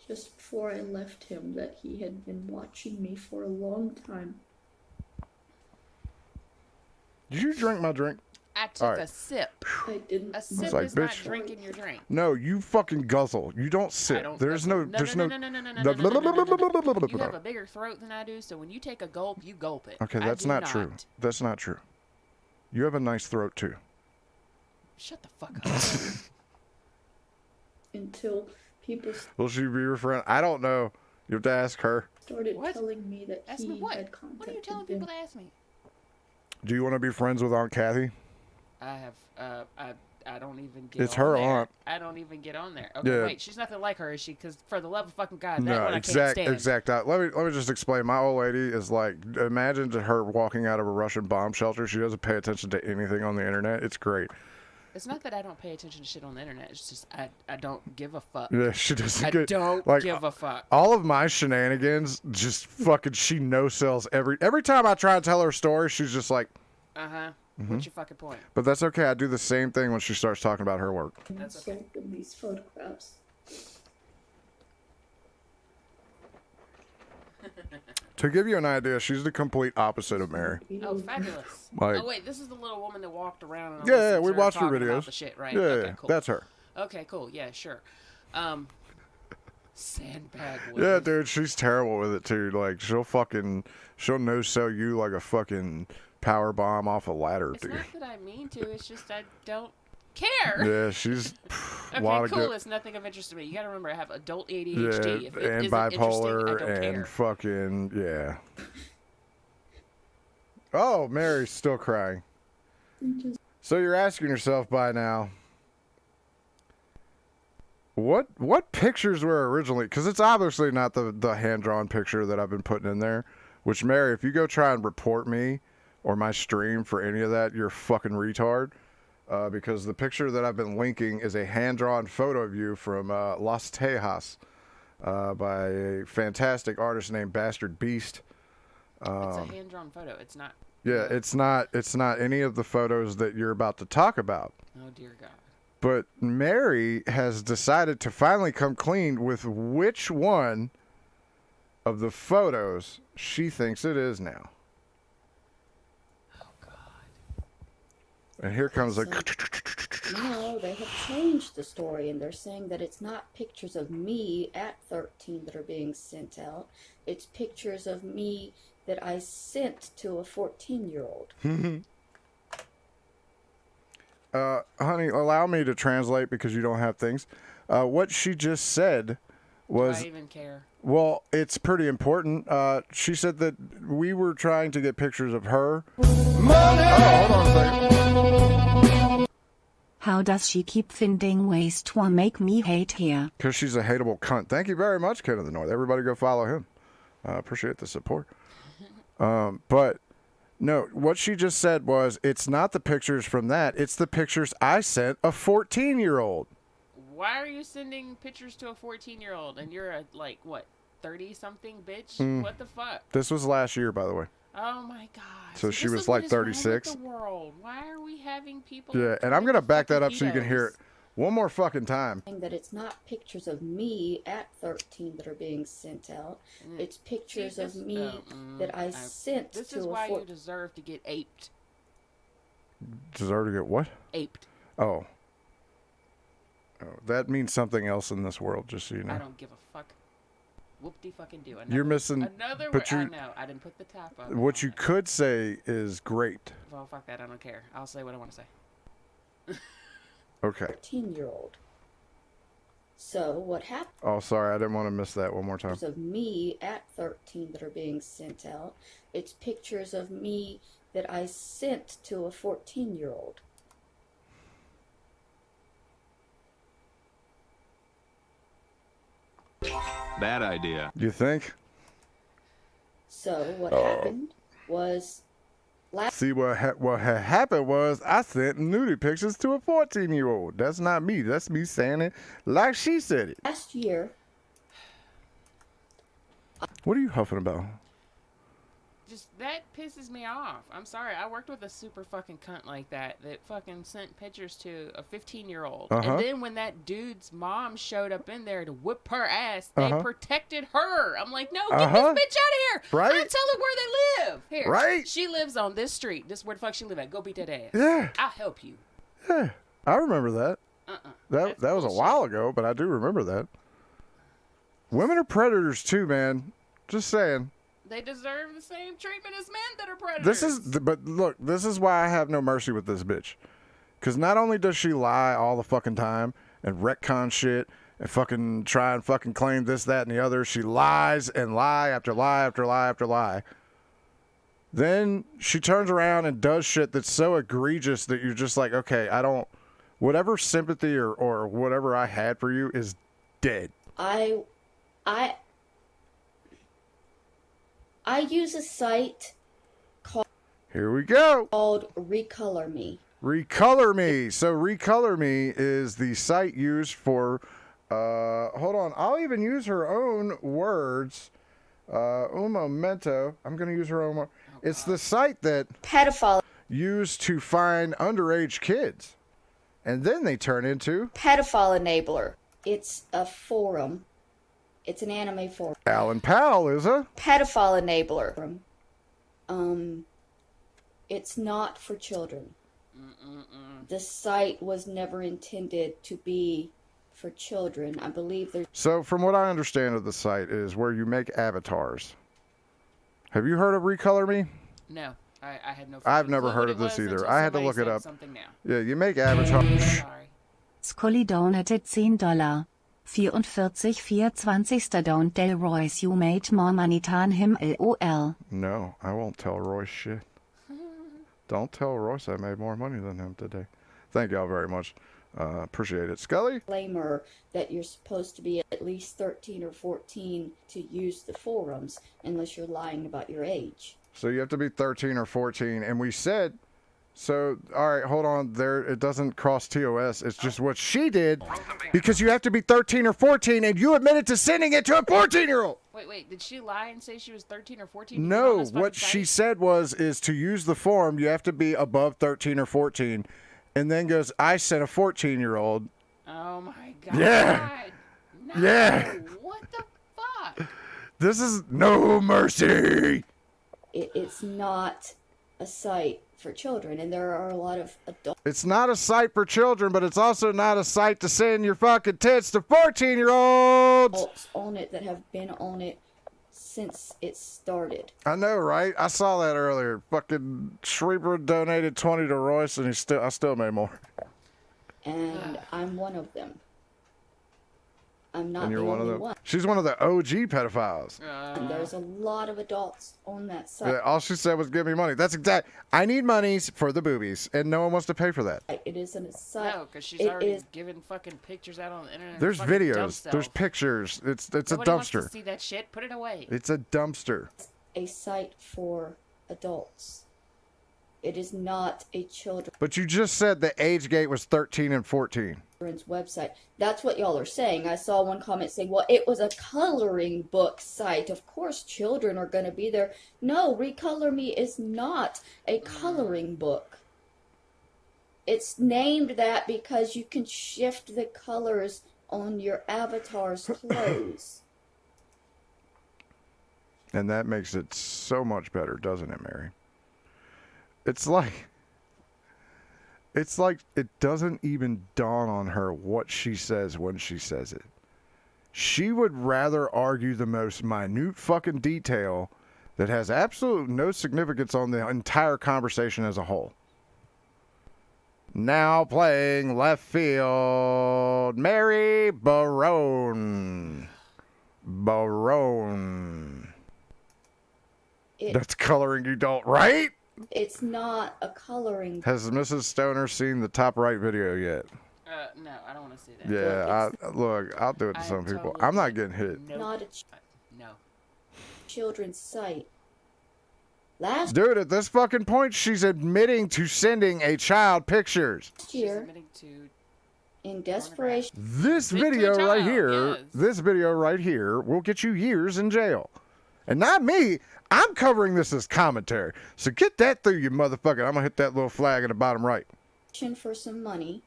[SPEAKER 5] just before I left him that he had been watching me for a long time.
[SPEAKER 17] Did you drink my drink?
[SPEAKER 21] I took
[SPEAKER 17] All right.
[SPEAKER 21] a sip.
[SPEAKER 5] I didn't.
[SPEAKER 21] A sip
[SPEAKER 17] like,
[SPEAKER 21] is not
[SPEAKER 17] bitch.
[SPEAKER 21] drinking your drink.
[SPEAKER 17] No, you fucking guzzle. You don't
[SPEAKER 21] I
[SPEAKER 17] sip.
[SPEAKER 21] don't
[SPEAKER 17] There's
[SPEAKER 21] guzzle.
[SPEAKER 17] no. There's no.
[SPEAKER 21] You have a bigger throat than I do, so when you take a gulp, you gulp it.
[SPEAKER 17] Okay,
[SPEAKER 21] I
[SPEAKER 17] that's
[SPEAKER 21] do
[SPEAKER 17] not true. That's not true. You have a nice throat too.
[SPEAKER 21] Shut the fuck up.
[SPEAKER 5] Until people
[SPEAKER 17] Will she be your friend? I don't know. You have to ask her.
[SPEAKER 5] started telling me that
[SPEAKER 21] Ask
[SPEAKER 5] he
[SPEAKER 21] me what?
[SPEAKER 5] had contacted
[SPEAKER 21] What are you telling
[SPEAKER 5] them.
[SPEAKER 21] people to ask me?
[SPEAKER 17] Do you want to be friends with Aunt Kathy?
[SPEAKER 21] I have, I don't even get
[SPEAKER 17] It's
[SPEAKER 21] on
[SPEAKER 17] her
[SPEAKER 21] there.
[SPEAKER 17] aunt.
[SPEAKER 21] I don't even get on there. Okay,
[SPEAKER 17] Yeah.
[SPEAKER 21] wait, she's nothing like her, is she? Because for the love of fucking God, that
[SPEAKER 17] No,
[SPEAKER 21] one I can't stand.
[SPEAKER 17] exact. Let me just explain. My old lady is like, imagine to her walking out of a Russian bomb shelter. She doesn't pay attention to anything on the internet. It's great.
[SPEAKER 21] It's not that I don't pay attention to shit on the internet. It's just I don't give a fuck.
[SPEAKER 17] Yeah, she doesn't
[SPEAKER 21] I
[SPEAKER 17] get.
[SPEAKER 21] don't
[SPEAKER 17] like,
[SPEAKER 21] give a fuck.
[SPEAKER 17] All of my shenanigans, just fucking. She no sells every time I try to tell her a story. She's just like,
[SPEAKER 21] Uh-huh.
[SPEAKER 17] Mhm.
[SPEAKER 21] What's your fucking point?
[SPEAKER 17] but that's okay. I do the same thing when she starts talking about her work.
[SPEAKER 5] And sold them these photographs.
[SPEAKER 17] To give you an idea, she's the complete opposite of Mary.
[SPEAKER 21] Oh, fabulous.
[SPEAKER 17] Like-
[SPEAKER 21] oh, wait, this is the little woman that walked around. And
[SPEAKER 17] Yeah,
[SPEAKER 21] listened
[SPEAKER 17] we
[SPEAKER 21] to her
[SPEAKER 17] watched her
[SPEAKER 21] talking about
[SPEAKER 17] videos.
[SPEAKER 21] the shit, right?
[SPEAKER 17] Yeah,
[SPEAKER 21] okay,
[SPEAKER 17] yeah,
[SPEAKER 21] cool.
[SPEAKER 17] that's her.
[SPEAKER 21] Okay, cool. Yeah, sure. Sandbag
[SPEAKER 17] Yeah,
[SPEAKER 21] woman.
[SPEAKER 17] dude, she's terrible with it too. Like she'll no sell you like a fucking power bomb off a ladder,
[SPEAKER 21] It's
[SPEAKER 17] dude.
[SPEAKER 21] not that I mean to. It's just I don't care.
[SPEAKER 17] Yeah, she's a
[SPEAKER 21] Okay,
[SPEAKER 17] lot of
[SPEAKER 21] cool.
[SPEAKER 17] good.
[SPEAKER 21] It's nothing of interest to me. You got to remember, I have adult
[SPEAKER 17] Yeah,
[SPEAKER 21] ADHD. If it
[SPEAKER 17] and
[SPEAKER 21] isn't interesting, I
[SPEAKER 17] bipolar
[SPEAKER 21] don't
[SPEAKER 17] and
[SPEAKER 21] care.
[SPEAKER 17] fucking yeah. Oh, Mary's still crying. So you're asking yourself by now, what pictures were originally? Because it's obviously not the hand-drawn picture that I've been putting in there. Which, Mary, if you go try and report me or my stream for any of that, you're a fucking retard. Because the picture that I've been linking is a hand-drawn photo of you from Las Tejas by a fantastic artist named Bastard Beast.
[SPEAKER 21] It's a hand-drawn photo. It's not.
[SPEAKER 17] Yeah, it's not any of the photos that you're about to talk about.
[SPEAKER 21] Oh, dear God.
[SPEAKER 17] But Mary has decided to finally come clean with which one of the photos she thinks it is now.
[SPEAKER 21] Oh, God.
[SPEAKER 17] And here comes a...
[SPEAKER 5] No, they have changed the story, and they're saying that it's not pictures of me at 13 that are being sent out. It's pictures of me that I sent to a 14-year-old.
[SPEAKER 17] Honey, allow me to translate because you don't have things. What she just said was...
[SPEAKER 21] Do I even care?
[SPEAKER 17] Well, it's pretty important. She said that we were trying to get pictures of her. Oh, hold on a second.
[SPEAKER 18] How does she keep finding ways to make me hate her?
[SPEAKER 17] Because she's a hateable cunt. Thank you very much, Ken of the North. Everybody go follow him. Appreciate the support. But... No, what she just said was, it's not the pictures from that. It's the pictures I sent a 14-year-old.
[SPEAKER 21] Why are you sending pictures to a 14-year-old and you're a, like, what, 30-something bitch? What the fuck?
[SPEAKER 17] This was last year, by the way.
[SPEAKER 21] Oh, my God.
[SPEAKER 17] So she was like 36.
[SPEAKER 21] Wrong with the world. Why are we having people...
[SPEAKER 17] Yeah, and I'm going to back that up so you can hear it one more fucking time.
[SPEAKER 5] That it's not pictures of me at 13 that are being sent out. It's pictures of me that I sent to a...
[SPEAKER 21] This is why you deserve to get aped.
[SPEAKER 17] Deserve to get what?
[SPEAKER 21] Aped.
[SPEAKER 17] Oh. That means something else in this world, just so you know.
[SPEAKER 21] I don't give a fuck. Whoop-de-fucking-do.
[SPEAKER 17] You're missing...
[SPEAKER 21] Another
[SPEAKER 17] but
[SPEAKER 21] word. I know. I didn't put the top on.
[SPEAKER 17] What you could say is great.
[SPEAKER 21] Well, fuck that. I don't care. I'll say what I want to say.
[SPEAKER 17] Okay.
[SPEAKER 5] 14-year-old. So what happened?
[SPEAKER 17] Oh, sorry, I didn't want to miss that one more time.
[SPEAKER 5] Of me at 13 that are being sent out. It's pictures of me that I sent to a 14-year-old.
[SPEAKER 2] Bad idea.
[SPEAKER 17] You think?
[SPEAKER 5] So what happened was...
[SPEAKER 17] See, what had happened was I sent nudie pictures to a 14-year-old. That's not me. That's me saying it like she said it.
[SPEAKER 5] Last year.
[SPEAKER 17] What are you huffing about?
[SPEAKER 21] Just, that pisses me off. I'm sorry. I worked with a super fucking cunt like that fucking sent pictures to a 15-year-old. And then when that dude's mom showed up in there to whip her ass, they protected her. I'm like, no, get this bitch out of here.
[SPEAKER 17] Right?
[SPEAKER 21] I'll tell her where they live. Here.
[SPEAKER 17] Right?
[SPEAKER 21] She lives on this street. This is where the fuck she live at. Go beat that ass.
[SPEAKER 17] Yeah.
[SPEAKER 21] I'll help you.
[SPEAKER 17] Yeah. I remember that. That was a while ago, but I do remember that. Women are predators too, man. Just saying.
[SPEAKER 21] They deserve the same treatment as men that are predators.
[SPEAKER 17] But look, this is why I have no mercy with this bitch. Because not only does she lie all the fucking time and retcon shit and fucking try and fucking claim this, that, and the other, she lies and lie after lie after lie after lie. Then she turns around and does shit that's so egregious that you're just like, okay, whatever sympathy or whatever I had for you is dead.
[SPEAKER 5] I use a site called...
[SPEAKER 17] Here we go.
[SPEAKER 5] Called Recolor Me.
[SPEAKER 17] Recolor Me. So Recolor Me is the site used for... hold on. I'll even use her own words. Un momento. I'm going to use her own words. It's the site that...
[SPEAKER 5] Pedophile.
[SPEAKER 17] Used to find underage kids. And then they turn into...
[SPEAKER 5] Pedophile Enabler. It's a forum. It's an anime forum.
[SPEAKER 17] Alan Powell is a...
[SPEAKER 5] Pedophile enabler. It's not for children. The site was never intended to be for children. I believe there's...
[SPEAKER 17] So, from what I understand of the site is where you make avatars. Have you heard of Recolor Me?
[SPEAKER 21] No. I had no...
[SPEAKER 17] I've never heard of this either. I had to look it up. Yeah, you make avatars.
[SPEAKER 18] Scully donated $10. 44,24. Don't tell Royce you made more money than him, LOL.
[SPEAKER 17] No, I won't tell Royce shit. Don't tell Royce I made more money than him today. Thank y'all very much. Appreciate it. Scully?
[SPEAKER 5] Disclaimer that you're supposed to be at least 13 or 14 to use the forums, unless you're lying about your age.
[SPEAKER 17] So you have to be 13 or 14. And we said, so, all right, hold on. There, it doesn't cross TOS. It's just what she did, because you have to be 13 or 14, and you admitted to sending it to a 14-year-old.
[SPEAKER 21] Wait, did she lie and say she was 13 or 14? to get on
[SPEAKER 17] No,
[SPEAKER 21] this
[SPEAKER 17] what
[SPEAKER 21] fucking
[SPEAKER 17] she
[SPEAKER 21] site?
[SPEAKER 17] said is to use the forum, you have to be above 13 or 14. And then goes, I sent a 14-year-old.
[SPEAKER 21] Oh my god.
[SPEAKER 17] Yeah.
[SPEAKER 21] No,
[SPEAKER 17] Yeah.
[SPEAKER 21] What the fuck?
[SPEAKER 17] This is no mercy.
[SPEAKER 5] It's not a site for children, and there are a lot of
[SPEAKER 17] It's not a site for children, but it's also not a site to send your fucking tits to 14-year-olds.
[SPEAKER 5] adults on it that have been on it since it started.
[SPEAKER 17] I know, right? I saw that earlier. Fucking Shreeper donated 20 to Royce, and I still made more.
[SPEAKER 5] And I'm one of them. I'm not
[SPEAKER 17] And
[SPEAKER 5] the
[SPEAKER 17] you're one of
[SPEAKER 5] only
[SPEAKER 17] them.
[SPEAKER 5] one.
[SPEAKER 17] She's one of the OG pedophiles.
[SPEAKER 5] And there's a lot of adults on that site.
[SPEAKER 17] Yeah, all she said was, "Give me money." That's exact. I need monies for the boobies, and no one wants to pay for that.
[SPEAKER 5] It isn't a site.
[SPEAKER 21] No, because she's
[SPEAKER 5] It
[SPEAKER 21] already
[SPEAKER 5] is-
[SPEAKER 21] giving fucking pictures out on the internet.
[SPEAKER 17] There's
[SPEAKER 21] fucking dumb
[SPEAKER 17] videos.
[SPEAKER 21] stuff.
[SPEAKER 17] There's pictures. It's a
[SPEAKER 21] Nobody wants to
[SPEAKER 17] dumpster.
[SPEAKER 21] see that shit. Put it away.
[SPEAKER 17] It's a dumpster.
[SPEAKER 5] A site for adults. It is not a
[SPEAKER 17] But you just said the age gate was 13 and 14.
[SPEAKER 5] children's website. That's what y'all are saying. I saw one comment saying, well, it was a coloring book site. Of course children are going to be there. No, Recolor Me is not a coloring book. It's named that because you can shift the colors on your avatar's clothes.
[SPEAKER 17] And that makes it so much better, doesn't it, Mary? It's like it doesn't even dawn on her what she says when she says it. She would rather argue the most minute fucking detail that has absolutely no significance on the entire conversation as a whole. Now playing left field, Mary Barone. That's coloring you don't, right?
[SPEAKER 5] It's not a coloring
[SPEAKER 17] Has Mrs. Stoner seen the top right video yet?
[SPEAKER 21] No, I don't want to see that.
[SPEAKER 17] Yeah, look, I'll do it to some people. I'm not getting hit.
[SPEAKER 5] not a
[SPEAKER 21] No.
[SPEAKER 5] children's site. Last
[SPEAKER 17] Dude, at this fucking point, she's admitting to sending a child pictures.
[SPEAKER 5] year,
[SPEAKER 21] Admitting to
[SPEAKER 5] in desperation,
[SPEAKER 17] This
[SPEAKER 21] Sent to a
[SPEAKER 17] video right
[SPEAKER 21] child,
[SPEAKER 17] here,
[SPEAKER 21] yes.
[SPEAKER 17] this video right here will get you years in jail. And not me. I'm covering this as commentary. So get that through, you motherfucker. I'm going to hit that little flag in the bottom right.
[SPEAKER 5] for some money,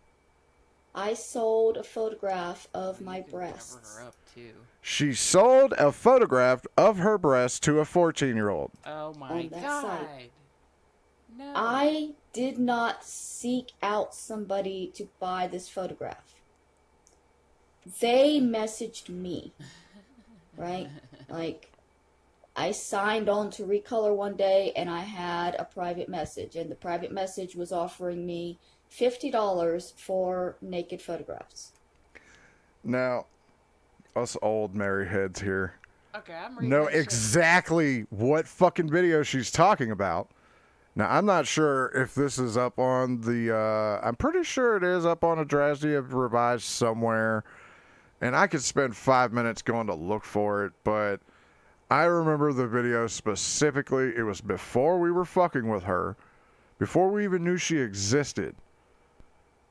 [SPEAKER 5] I sold a photograph of my breasts.
[SPEAKER 21] her up too.
[SPEAKER 17] She sold a photograph of her breast to a 14-year-old.
[SPEAKER 21] Oh my
[SPEAKER 5] On that
[SPEAKER 21] god.
[SPEAKER 5] site.
[SPEAKER 21] No.
[SPEAKER 5] I did not seek out somebody to buy this photograph. They messaged me, right? Like, I signed on to Recolor one day and I had a private message, and the private message was offering me $50 for naked photographs.
[SPEAKER 17] Now, us old Mary heads here
[SPEAKER 21] Okay, I'm reading
[SPEAKER 17] know
[SPEAKER 21] that shit.
[SPEAKER 17] exactly what fucking video she's talking about. Now, I'm not sure if this is up on the, I'm pretty sure it is up on a Drasdia Revised somewhere. And I could spend 5 minutes going to look for it, but I remember the video specifically. It was before we were fucking with her, before we even knew she existed.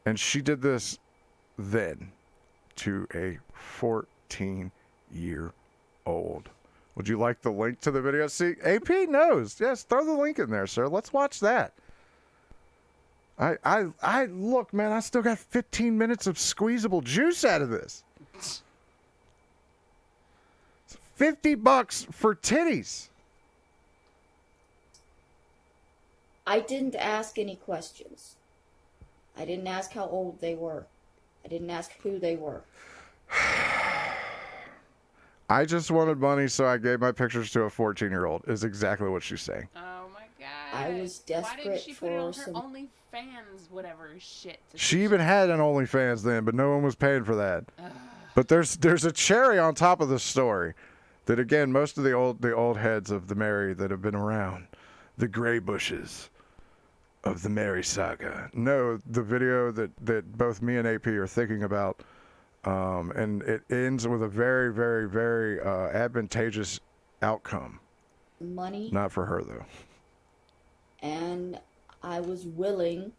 [SPEAKER 17] And she did this then to a 14-year-old. Would you like the link to the video? See, AP knows. Yes, throw the link in there, sir. Let's watch that. I look, man, I still got 15 minutes of squeezable juice out of this. It's $50 for titties.
[SPEAKER 5] I didn't ask any questions. I didn't ask how old they were. I didn't ask who they were.
[SPEAKER 17] I just wanted money, so I gave my pictures to a 14-year-old, is exactly what she's saying.
[SPEAKER 21] Oh my god.
[SPEAKER 5] I was
[SPEAKER 21] Why didn't
[SPEAKER 5] desperate
[SPEAKER 21] she put it on
[SPEAKER 5] for
[SPEAKER 21] her
[SPEAKER 5] some.
[SPEAKER 21] OnlyFans, whatever shit? to
[SPEAKER 17] She
[SPEAKER 21] see
[SPEAKER 17] even had an OnlyFans then, but no one was paying for that. But there's a cherry on top of the story that, again, most of the old heads of the Mary that have been around, the gray bushes, of the Mary Saga. No, the video that both me and AP are thinking about, and it ends with a very, very, very advantageous outcome.
[SPEAKER 5] Money.
[SPEAKER 17] Not for her, though.
[SPEAKER 5] And I was willing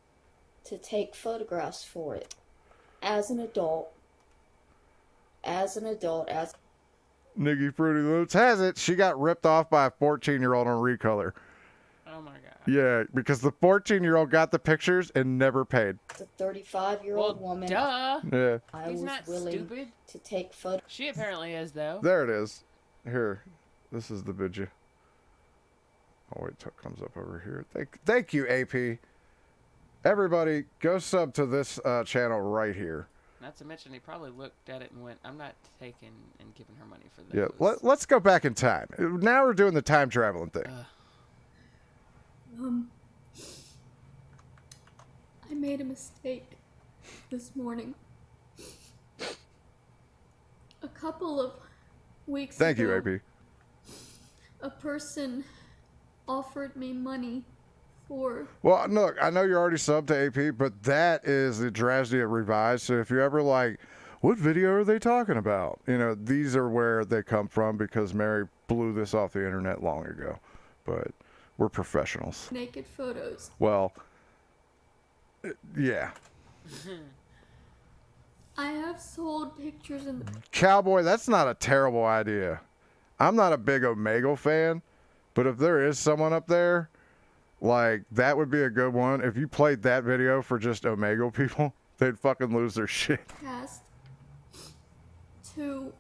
[SPEAKER 5] to take photographs for it. As an adult.
[SPEAKER 17] Nikki Fruity Loops has it. She got ripped off by a 14-year-old on Recolor.
[SPEAKER 21] Oh my god.
[SPEAKER 17] Yeah, because the 14-year-old got the pictures and never paid.
[SPEAKER 5] The 35-year-old woman.
[SPEAKER 21] Duh.
[SPEAKER 17] Yeah.
[SPEAKER 5] I
[SPEAKER 21] He's
[SPEAKER 5] was
[SPEAKER 21] not
[SPEAKER 5] willing
[SPEAKER 21] stupid.
[SPEAKER 5] to take photos.
[SPEAKER 21] She apparently is, though.
[SPEAKER 17] There it is. Here. This is the video. Oh, wait till it comes up over here. Thank you, AP. Everybody, go sub to this channel right here.
[SPEAKER 21] Not to mention, he probably looked at it and went, I'm not taking and giving her money for this.
[SPEAKER 17] Yeah, let's go back in time. Now we're doing the time traveling thing.
[SPEAKER 14] I made a mistake this morning. A couple of weeks
[SPEAKER 17] Thank
[SPEAKER 14] ago,
[SPEAKER 17] you, AP.
[SPEAKER 14] a person offered me money for...
[SPEAKER 17] Well, look, I know you're already subbed to AP, but that is the Drasdia Revised. So if you ever like, what video are they talking about? You know, these are where they come from because Mary blew this off the internet long ago. But we're professionals.
[SPEAKER 14] naked photos.
[SPEAKER 17] Well, yeah.
[SPEAKER 14] I have sold pictures in the...
[SPEAKER 17] Cowboy, that's not a terrible idea. I'm not a big Omegle fan, but if there is someone up there, like, that would be a good one. If you played that video for just Omegle people, they'd fucking lose their shit.
[SPEAKER 14] Past to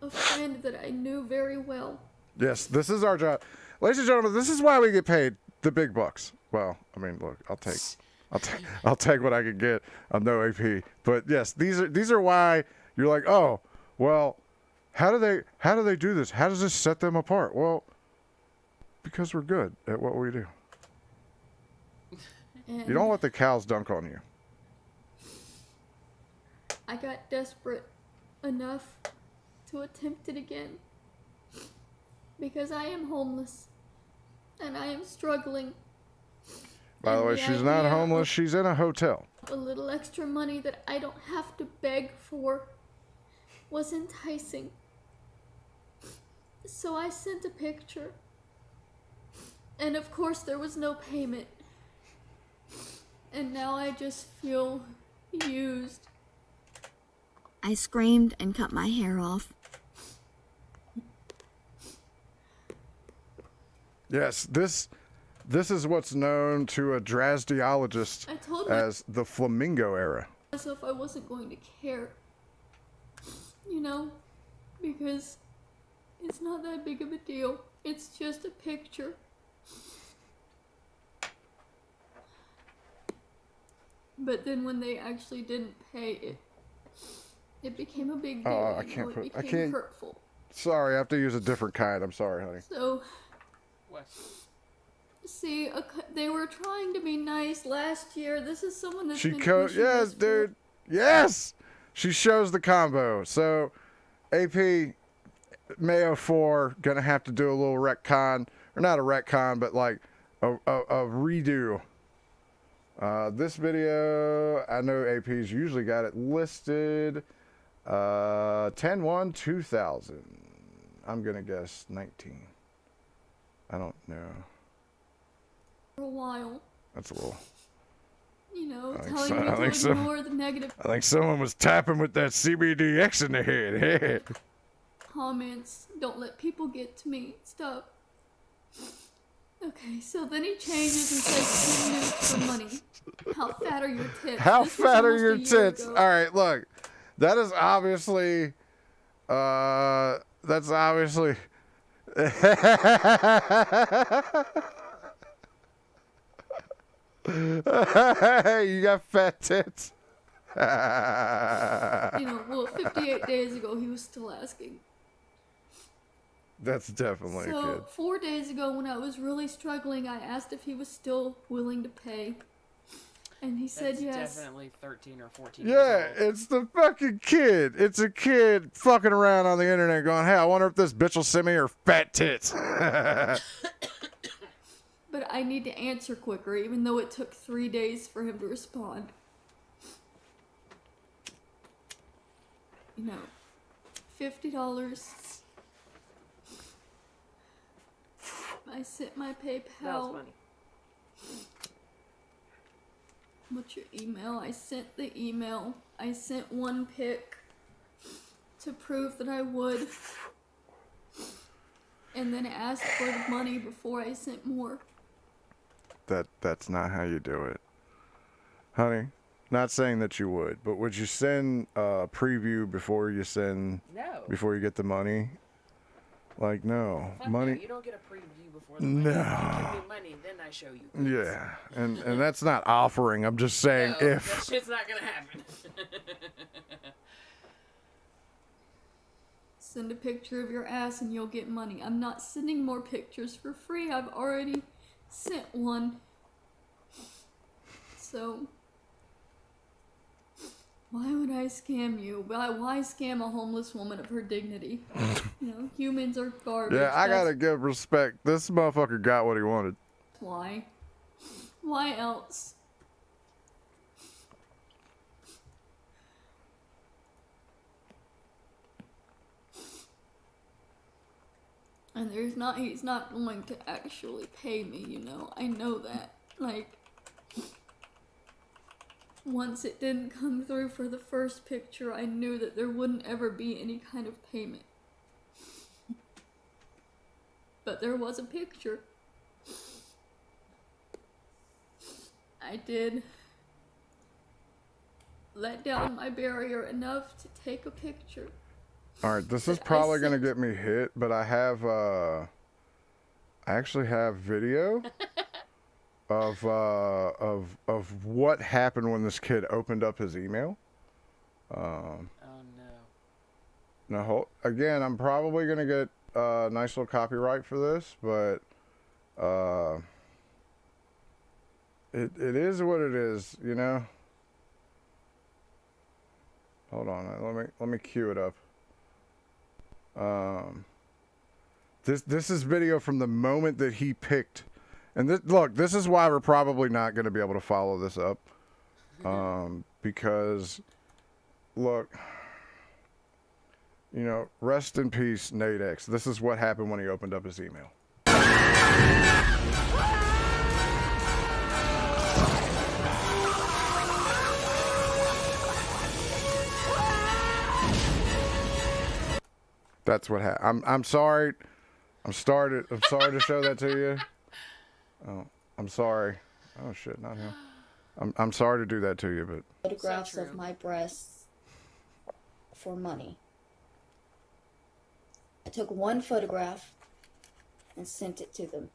[SPEAKER 14] a friend that I knew very well.
[SPEAKER 17] Yes, this is our job. Ladies and gentlemen, this is why we get paid the big bucks. Well, I mean, look, I'll take what I can get. I'm no AP. But yes, these are why you're like, oh, well, how do they do this? How does this set them apart? Well, because we're good at what we do.
[SPEAKER 14] And
[SPEAKER 17] You don't let the cows dunk on you.
[SPEAKER 14] I got desperate enough to attempt it again. Because I am homeless. And I am struggling.
[SPEAKER 17] By the way, she's not homeless. She's in a hotel.
[SPEAKER 14] A little extra money that I don't have to beg for was enticing. So I sent a picture. And of course there was no payment. And now I just feel used.
[SPEAKER 3] I screamed and cut my hair off.
[SPEAKER 17] Yes, this is what's known to a Drasdiologist
[SPEAKER 14] I told
[SPEAKER 17] as the Flamingo era.
[SPEAKER 14] myself I wasn't going to care. You know? Because it's not that big of a deal. It's just a picture. But then when they actually didn't pay it became a big deal.
[SPEAKER 17] Oh,
[SPEAKER 14] It became hurtful.
[SPEAKER 17] Sorry, I have to use a different kind. I'm sorry, honey.
[SPEAKER 14] So,
[SPEAKER 21] What?
[SPEAKER 14] see, they were trying to be nice last year. This is someone that's been
[SPEAKER 17] Yes,
[SPEAKER 14] pushing this for-
[SPEAKER 17] dude. Yes, she shows the combo. So, AP Mayo 4 gonna have to do a little retcon, or not a retcon, but like a redo. This video, I know AP's usually got it listed 10/1/2000. I'm gonna guess 19. I don't know.
[SPEAKER 14] for a while.
[SPEAKER 17] That's a little.
[SPEAKER 14] You know,
[SPEAKER 17] I think
[SPEAKER 14] telling
[SPEAKER 17] so-
[SPEAKER 14] me
[SPEAKER 17] I
[SPEAKER 14] to
[SPEAKER 17] think so.
[SPEAKER 14] ignore the negative
[SPEAKER 17] I think someone was tapping with that CBDX in the head.
[SPEAKER 14] comments. Don't let people get to me. Stop. Okay, so then he changes and says 2 minutes for money. How fat are your tits?
[SPEAKER 17] How
[SPEAKER 14] This was
[SPEAKER 17] fat are
[SPEAKER 14] almost
[SPEAKER 17] your
[SPEAKER 14] a year
[SPEAKER 17] tits?
[SPEAKER 14] ago.
[SPEAKER 17] All right, look. That is obviously. That's obviously. You got fat tits.
[SPEAKER 14] You know, well, 58 days ago, he was still asking.
[SPEAKER 17] That's definitely a
[SPEAKER 14] So,
[SPEAKER 17] kid.
[SPEAKER 14] 4 days ago, when I was really struggling, I asked if he was still willing to pay. And he said
[SPEAKER 21] That's
[SPEAKER 14] yes.
[SPEAKER 21] definitely 13 or 14
[SPEAKER 17] Yeah,
[SPEAKER 21] years old.
[SPEAKER 17] it's the fucking kid. It's a kid fucking around on the internet going, hey, I wonder if this bitch will send me her fat tits.
[SPEAKER 14] But I need to answer quicker, even though it took 3 days for him to respond. You know, $50. I sent my PayPal.
[SPEAKER 21] That was money.
[SPEAKER 14] What's your email? I sent the email. I sent one pic to prove that I would. And then asked for the money before I sent more.
[SPEAKER 17] That's not how you do it. Honey, not saying that you would, but would you send a preview before you send
[SPEAKER 21] No.
[SPEAKER 17] before you get the money? Like, no.
[SPEAKER 21] Fuck
[SPEAKER 17] money.
[SPEAKER 21] No, you don't get a preview before the
[SPEAKER 17] No.
[SPEAKER 21] money. You give me money, then I show you.
[SPEAKER 17] Yeah. And that's not offering. I'm just saying
[SPEAKER 21] No,
[SPEAKER 17] if
[SPEAKER 21] that shit's not gonna happen.
[SPEAKER 14] Send a picture of your ass and you'll get money. I'm not sending more pictures for free. I've already sent one. So, why would I scam you? Why scam a homeless woman of her dignity? You know, humans are garbage.
[SPEAKER 17] yeah, I gotta give respect. This motherfucker got what he wanted.
[SPEAKER 14] Why? Why else? And he's not going to actually pay me, you know. I know that. Like, once it didn't come through for the first picture, I knew that there wouldn't ever be any kind of payment. But there was a picture. I did let down my barrier enough to take a picture.
[SPEAKER 17] All right, this is probably gonna get me hit, but I have I actually have video of what happened when this kid opened up his email.
[SPEAKER 21] Oh no.
[SPEAKER 17] Now, again, I'm probably gonna get a nice little copyright for this, but it is what it is, you know. Hold on, let me cue it up. This is video from the moment that he picked, and look, this is why we're probably not going to be able to follow this up, because look, you know, rest in peace, Nate X. This is what happened when he opened up his email. That's what happened. I'm sorry. I'm sorry to show that to you. Oh, I'm sorry. Oh shit, not him. I'm sorry to do that to you, but
[SPEAKER 5] Photographs of my breasts for money. I took one photograph and sent it to them.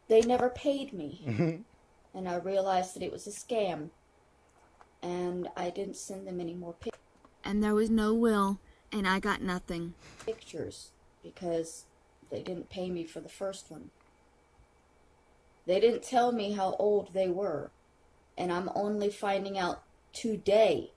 [SPEAKER 5] They never paid me. And I realized that it was a scam. And I didn't send them any more pictures.
[SPEAKER 3] And there was no will. And I got nothing.
[SPEAKER 5] Pictures because they didn't pay me for the first one. They didn't tell me how old they were. And I'm only finding out today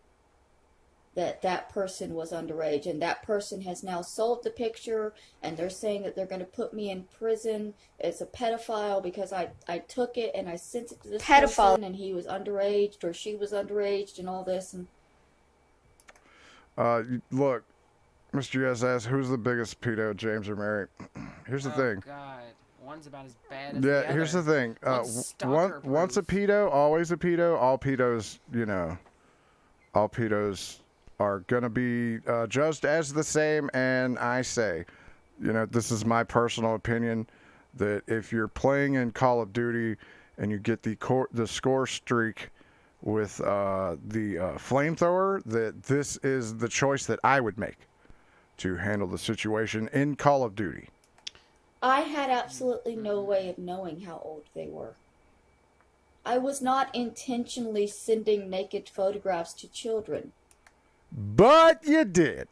[SPEAKER 5] that that person was underage. And that person has now sold the picture. And they're saying that they're going to put me in prison as a pedophile because I took it and I sent it to this person and he was underage or she was underage and all this. And
[SPEAKER 17] look, Mr. USS, who's the biggest pedo, James or Mary? Here's the thing.
[SPEAKER 21] Oh God, one's about as bad as the other.
[SPEAKER 17] Here's the thing. Once a pedo, always a pedo. All pedos, you know, all pedos are gonna be judged as the same. And I say, you know, this is my personal opinion, that if you're playing in Call of Duty and you get the score streak with the flamethrower, that this is the choice that I would make to handle the situation in Call of Duty.
[SPEAKER 5] I had absolutely no way of knowing how old they were. I was not intentionally sending naked photographs to children.
[SPEAKER 17] But you did.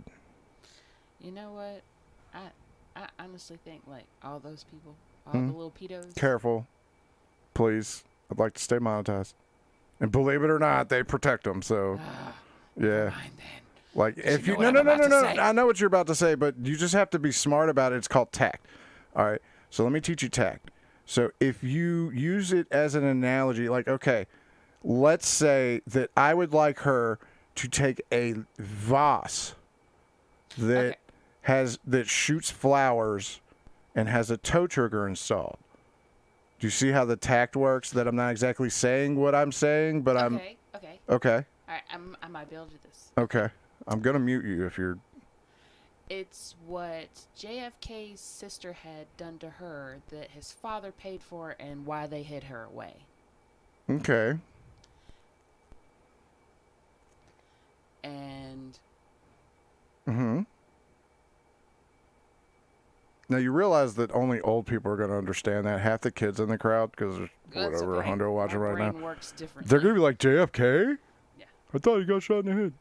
[SPEAKER 21] You know what? I honestly think, like, all those people, all the little pedos.
[SPEAKER 17] Careful. Please. I'd like to stay monetized. And believe it or not, they protect them, so yeah. Like if you no, I know what you're about to say, but you just have to be smart about it. It's called tact. All right. So let me teach you tact. So if you use it as an analogy, like, okay, let's say that I would like her to take a vase that that shoots flowers and has a tow trigger installed. Do you see how the tact works? That I'm not exactly saying what I'm saying, but I'm
[SPEAKER 21] Okay.
[SPEAKER 17] okay.
[SPEAKER 21] All right, I might be able to do this.
[SPEAKER 17] Okay, I'm gonna mute you if you're.
[SPEAKER 21] It's what JFK's sister had done to her that his father paid for and why they hid her away.
[SPEAKER 17] Okay.
[SPEAKER 21] And
[SPEAKER 17] Mm-hmm. Now you realize that only old people are going to understand that. Half the kids in the crowd, because there's
[SPEAKER 21] That's
[SPEAKER 17] whatever,
[SPEAKER 21] okay.
[SPEAKER 17] 100 watching
[SPEAKER 21] My
[SPEAKER 17] right
[SPEAKER 21] brain
[SPEAKER 17] now.
[SPEAKER 21] works differently.
[SPEAKER 17] They're going to be like, JFK?
[SPEAKER 21] Yeah.
[SPEAKER 17] I thought he got shot in the head.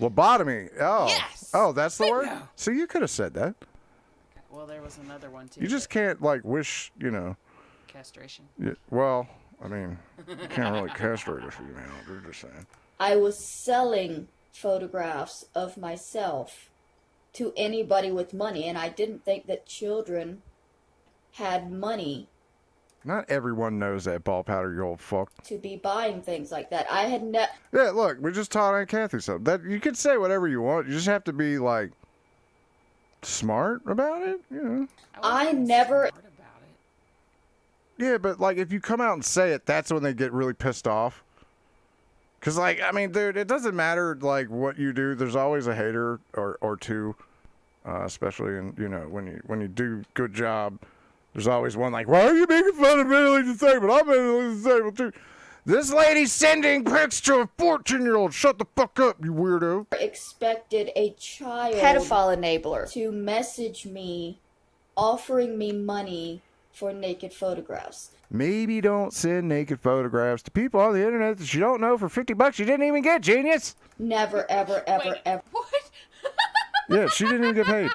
[SPEAKER 17] Lobotomy. Oh.
[SPEAKER 21] Yes!
[SPEAKER 17] Oh, that's the
[SPEAKER 21] Bingo!
[SPEAKER 17] word? So you could have said that.
[SPEAKER 21] Well, there was another one too.
[SPEAKER 17] You just can't, like, wish,
[SPEAKER 21] Castration.
[SPEAKER 17] Yeah, well, I mean, you can't really castrate a female. They're just saying.
[SPEAKER 5] I was selling photographs of myself to anybody with money, and I didn't think that children had money
[SPEAKER 17] Not everyone knows that, ball powder, you old fuck.
[SPEAKER 5] to be buying things like that. I had
[SPEAKER 17] Yeah, look, we just taught Aunt Kathy something. That you can say whatever you want. You just have to be like smart about it.
[SPEAKER 5] I never.
[SPEAKER 17] Yeah, but like if you come out and say it, that's when they get really pissed off. Cause like I mean, dude, it doesn't matter like what you do. There's always a hater or two, especially in when you do good job. There's always one like, why are you making fun of mentally disabled? I'm mentally disabled too. This lady's sending pics to a 14-year-old. Shut the fuck up, you weirdo.
[SPEAKER 5] Expected a child
[SPEAKER 4] Pedophile enabler
[SPEAKER 5] to message me offering me money for naked photographs.
[SPEAKER 17] Maybe don't send naked photographs to people on the internet that you don't know for $50 you didn't even get, genius.
[SPEAKER 5] Never, ever, ever, ever.
[SPEAKER 21] What?
[SPEAKER 17] Yeah, she didn't even get paid.
[SPEAKER 21] No.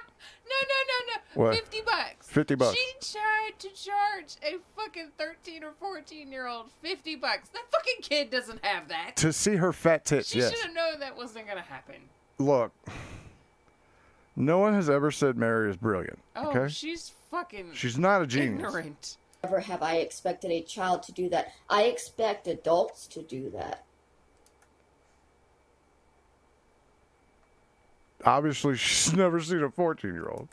[SPEAKER 17] What?
[SPEAKER 21] $50.
[SPEAKER 17] $50.
[SPEAKER 21] She tried to charge a fucking 13 or 14-year-old $50. That fucking kid doesn't have that.
[SPEAKER 17] To see her fat tits,
[SPEAKER 21] She
[SPEAKER 17] yes.
[SPEAKER 21] should have known that wasn't gonna happen.
[SPEAKER 17] Look, no one has ever said Mary is brilliant,
[SPEAKER 21] Oh,
[SPEAKER 17] okay?
[SPEAKER 21] she's fucking
[SPEAKER 17] She's not a genius.
[SPEAKER 21] ignorant.
[SPEAKER 5] Never have I expected a child to do that. I expect adults to do that.
[SPEAKER 17] Obviously, she's never seen a 14-year-old.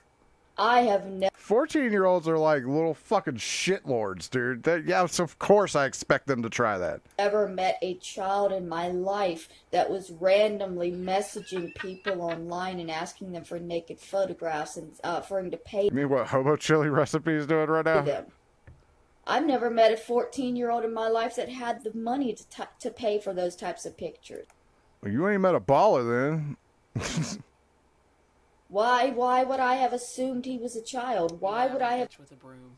[SPEAKER 5] I have never.
[SPEAKER 17] 14-year-olds are like little fucking shitlords, dude. Yeah, so of course I expect them to try that.
[SPEAKER 5] Ever met a child in my life that was randomly messaging people online and asking them for naked photographs and for him to pay
[SPEAKER 17] You mean what Hobo Chili Recipe is doing right now?
[SPEAKER 5] them. I've never met a 14-year-old in my life that had the money to pay for those types of pictures.
[SPEAKER 17] Well, you ain't met a baller then.
[SPEAKER 5] Why would I have assumed he was a child? Why would I have
[SPEAKER 21] with a broom.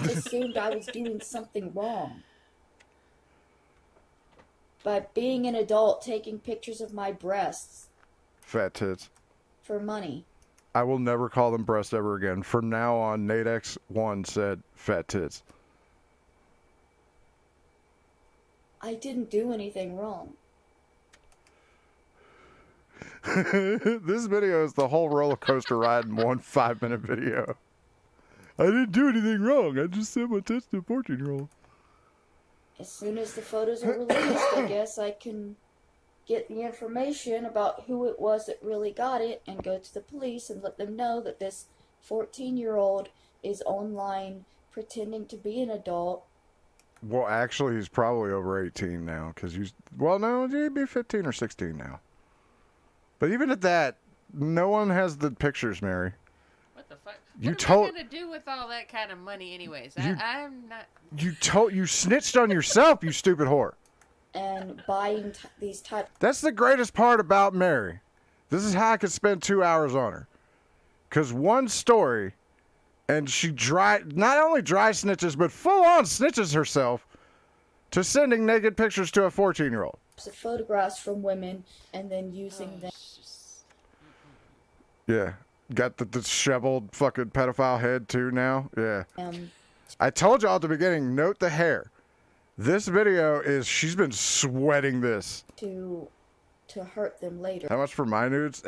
[SPEAKER 5] assumed I was doing something wrong? By being an adult, taking pictures of my breasts
[SPEAKER 17] Fat tits.
[SPEAKER 5] for money.
[SPEAKER 17] I will never call them breasts ever again. From now on, Nadex1 said fat tits.
[SPEAKER 5] I didn't do anything wrong.
[SPEAKER 17] This video is the whole roller coaster ride in one 5-minute video. I didn't do anything wrong. I just sent my tits to a 14-year-old.
[SPEAKER 5] As soon as the photos are released, I guess I can get the information about who it was that really got it and go to the police and let them know that this 14-year-old is online pretending to be an adult.
[SPEAKER 17] Well, actually, he's probably over 18 now. No, he'd be 15 or 16 now. But even at that, no one has the pictures, Mary.
[SPEAKER 21] What the fuck?
[SPEAKER 17] You
[SPEAKER 21] What
[SPEAKER 17] told-
[SPEAKER 21] am I gonna do with all that kind of money, anyways?
[SPEAKER 17] You-
[SPEAKER 21] I'm not.
[SPEAKER 17] You snitched on yourself, you stupid whore.
[SPEAKER 5] And buying these types.
[SPEAKER 17] That's the greatest part about Mary. This is how I could spend 2 hours on her. Because one story, and she not only dry snitches, but full-on snitches herself to sending naked pictures to a 14-year-old.
[SPEAKER 5] Of photographs from women and then using them.
[SPEAKER 17] Yeah. Got the disheveled fucking pedophile head, too, now? Yeah.
[SPEAKER 5] Um,
[SPEAKER 17] I told y'all at the beginning, note the hair. This video she's been sweating this.
[SPEAKER 5] to hurt them later.
[SPEAKER 17] How much for my nudes?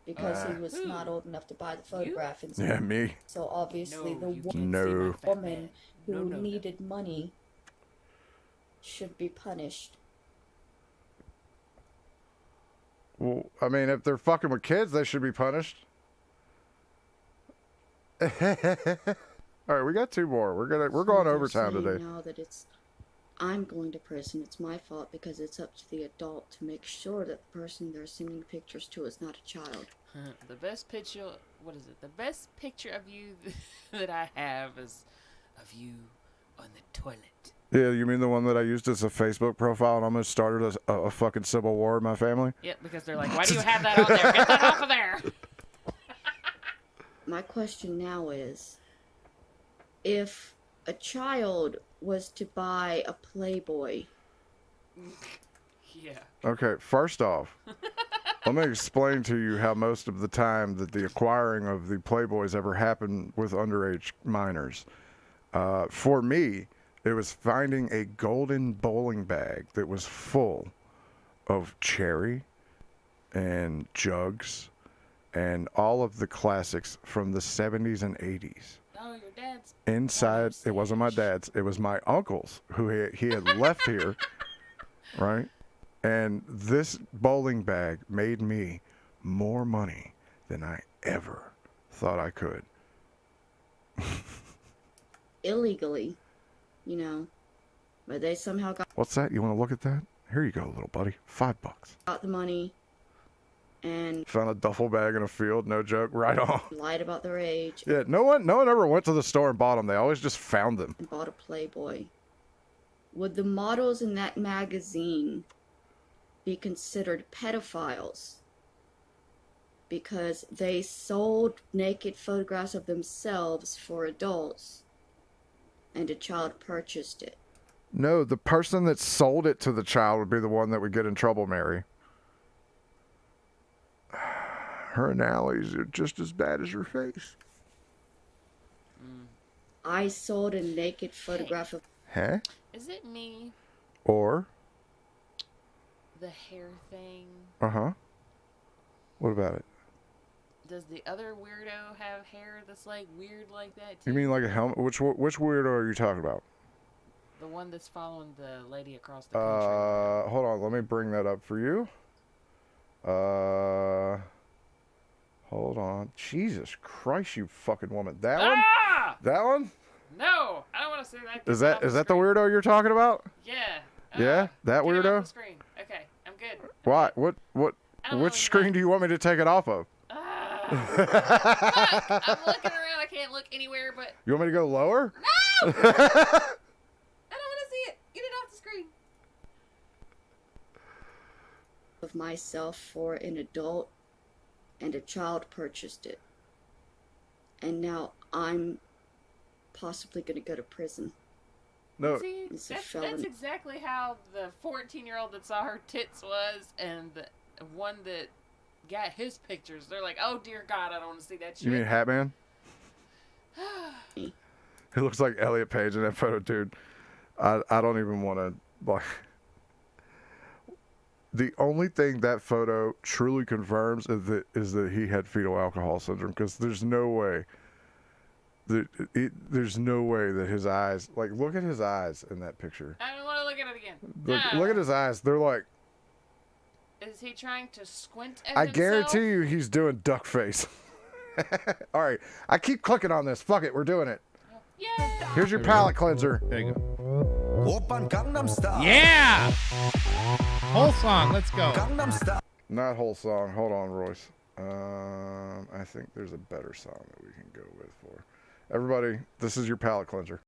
[SPEAKER 5] because he was not old enough to buy the photograph. And
[SPEAKER 17] Yeah, me.
[SPEAKER 5] So obviously the
[SPEAKER 17] No.
[SPEAKER 5] woman who needed money should be punished.
[SPEAKER 17] Well, I mean, if they're fucking with kids, they should be punished. All right, we got 2 more. We're going overtime today.
[SPEAKER 5] Now that I'm going to prison, it's my fault because it's up to the adult to make sure that the person they're sending pictures to is not a child.
[SPEAKER 21] The best picture, what is it? The best picture of you that I have is of you on the toilet.
[SPEAKER 17] Yeah, you mean the one that I used as a Facebook profile and almost started a fucking civil war in my family?
[SPEAKER 21] Yep, because they're like, why do you have that on there? Get that off of there!
[SPEAKER 5] My question now is, if a child was to buy a Playboy...
[SPEAKER 21] Yeah.
[SPEAKER 17] Okay, first off, let me explain to you how most of the time that the acquiring of the Playboys ever happened with underage minors. For me, it was finding a golden bowling bag that was full of Cherry and Jugs and all of the classics from the 70s and 80s.
[SPEAKER 21] Oh, your dad's.
[SPEAKER 17] Inside, it wasn't my dad's. It was my uncle's who he had left here, right? And this bowling bag made me more money than I ever thought I could.
[SPEAKER 5] illegally, you know, but they somehow
[SPEAKER 17] What's that? You want to look at that? Here you go, little buddy. $5.
[SPEAKER 5] got the money and
[SPEAKER 17] Found a duffel bag in a field. No joke. Right on.
[SPEAKER 5] lied about their age
[SPEAKER 17] Yeah, no one ever went to the store and bought them. They always just found them.
[SPEAKER 5] and bought a Playboy. Would the models in that magazine be considered pedophiles because they sold naked photographs of themselves for adults and a child purchased it?
[SPEAKER 17] No, the person that sold it to the child would be the one that would get in trouble, Mary. Her analogies are just as bad as her face.
[SPEAKER 5] I sold a naked photograph of...
[SPEAKER 17] Huh?
[SPEAKER 21] Is it me?
[SPEAKER 17] Or?
[SPEAKER 21] The hair thing?
[SPEAKER 17] Uh-huh. What about it?
[SPEAKER 21] Does the other weirdo have hair that's like weird like that too?
[SPEAKER 17] You mean like a helmet? Which weirdo are you talking about?
[SPEAKER 21] The one that's following the lady across the country.
[SPEAKER 17] Hold on. Let me bring that up for you. Hold on. Jesus Christ, you fucking woman. That one? That one?
[SPEAKER 21] No, I don't want to say that.
[SPEAKER 17] Is that the weirdo you're talking about?
[SPEAKER 21] Yeah.
[SPEAKER 17] Yeah? That
[SPEAKER 21] get it
[SPEAKER 17] weirdo?
[SPEAKER 21] off the screen. Okay, I'm good.
[SPEAKER 17] Why? Which screen do you want me to take it off of?
[SPEAKER 21] Look, I'm looking around. I can't look anywhere but...
[SPEAKER 17] You want me to go lower?
[SPEAKER 21] No! I don't want to see it. Get it off the screen.
[SPEAKER 5] of myself for an adult and a child purchased it. And now I'm possibly going to go to prison.
[SPEAKER 17] No.
[SPEAKER 21] See, that's exactly how the 14-year-old that saw her tits was, and the one that got his pictures. They're like, oh dear God, I don't want to see that shit.
[SPEAKER 17] You mean Hatman? He looks like Elliot Page in that photo, dude. I don't even want to, like... The only thing that photo truly confirms is that he had fetal alcohol syndrome, because there's no way... There's no way that his eyes... Like, look at his eyes in that picture.
[SPEAKER 21] I don't want to look at it again.
[SPEAKER 17] Look at his eyes. They're like...
[SPEAKER 21] Is he trying to squint at
[SPEAKER 17] I
[SPEAKER 21] himself?
[SPEAKER 17] guarantee you he's doing duck face. All right. I keep clicking on this. Fuck it. We're doing it.
[SPEAKER 21] Yeah.
[SPEAKER 17] Here's your palate cleanser.
[SPEAKER 4] There you go.
[SPEAKER 22] Yeah! Whole song. Let's go.
[SPEAKER 17] Not whole song. Hold on, Royce. I think there's a better song that we can go with for. Everybody, this is your palate cleanser.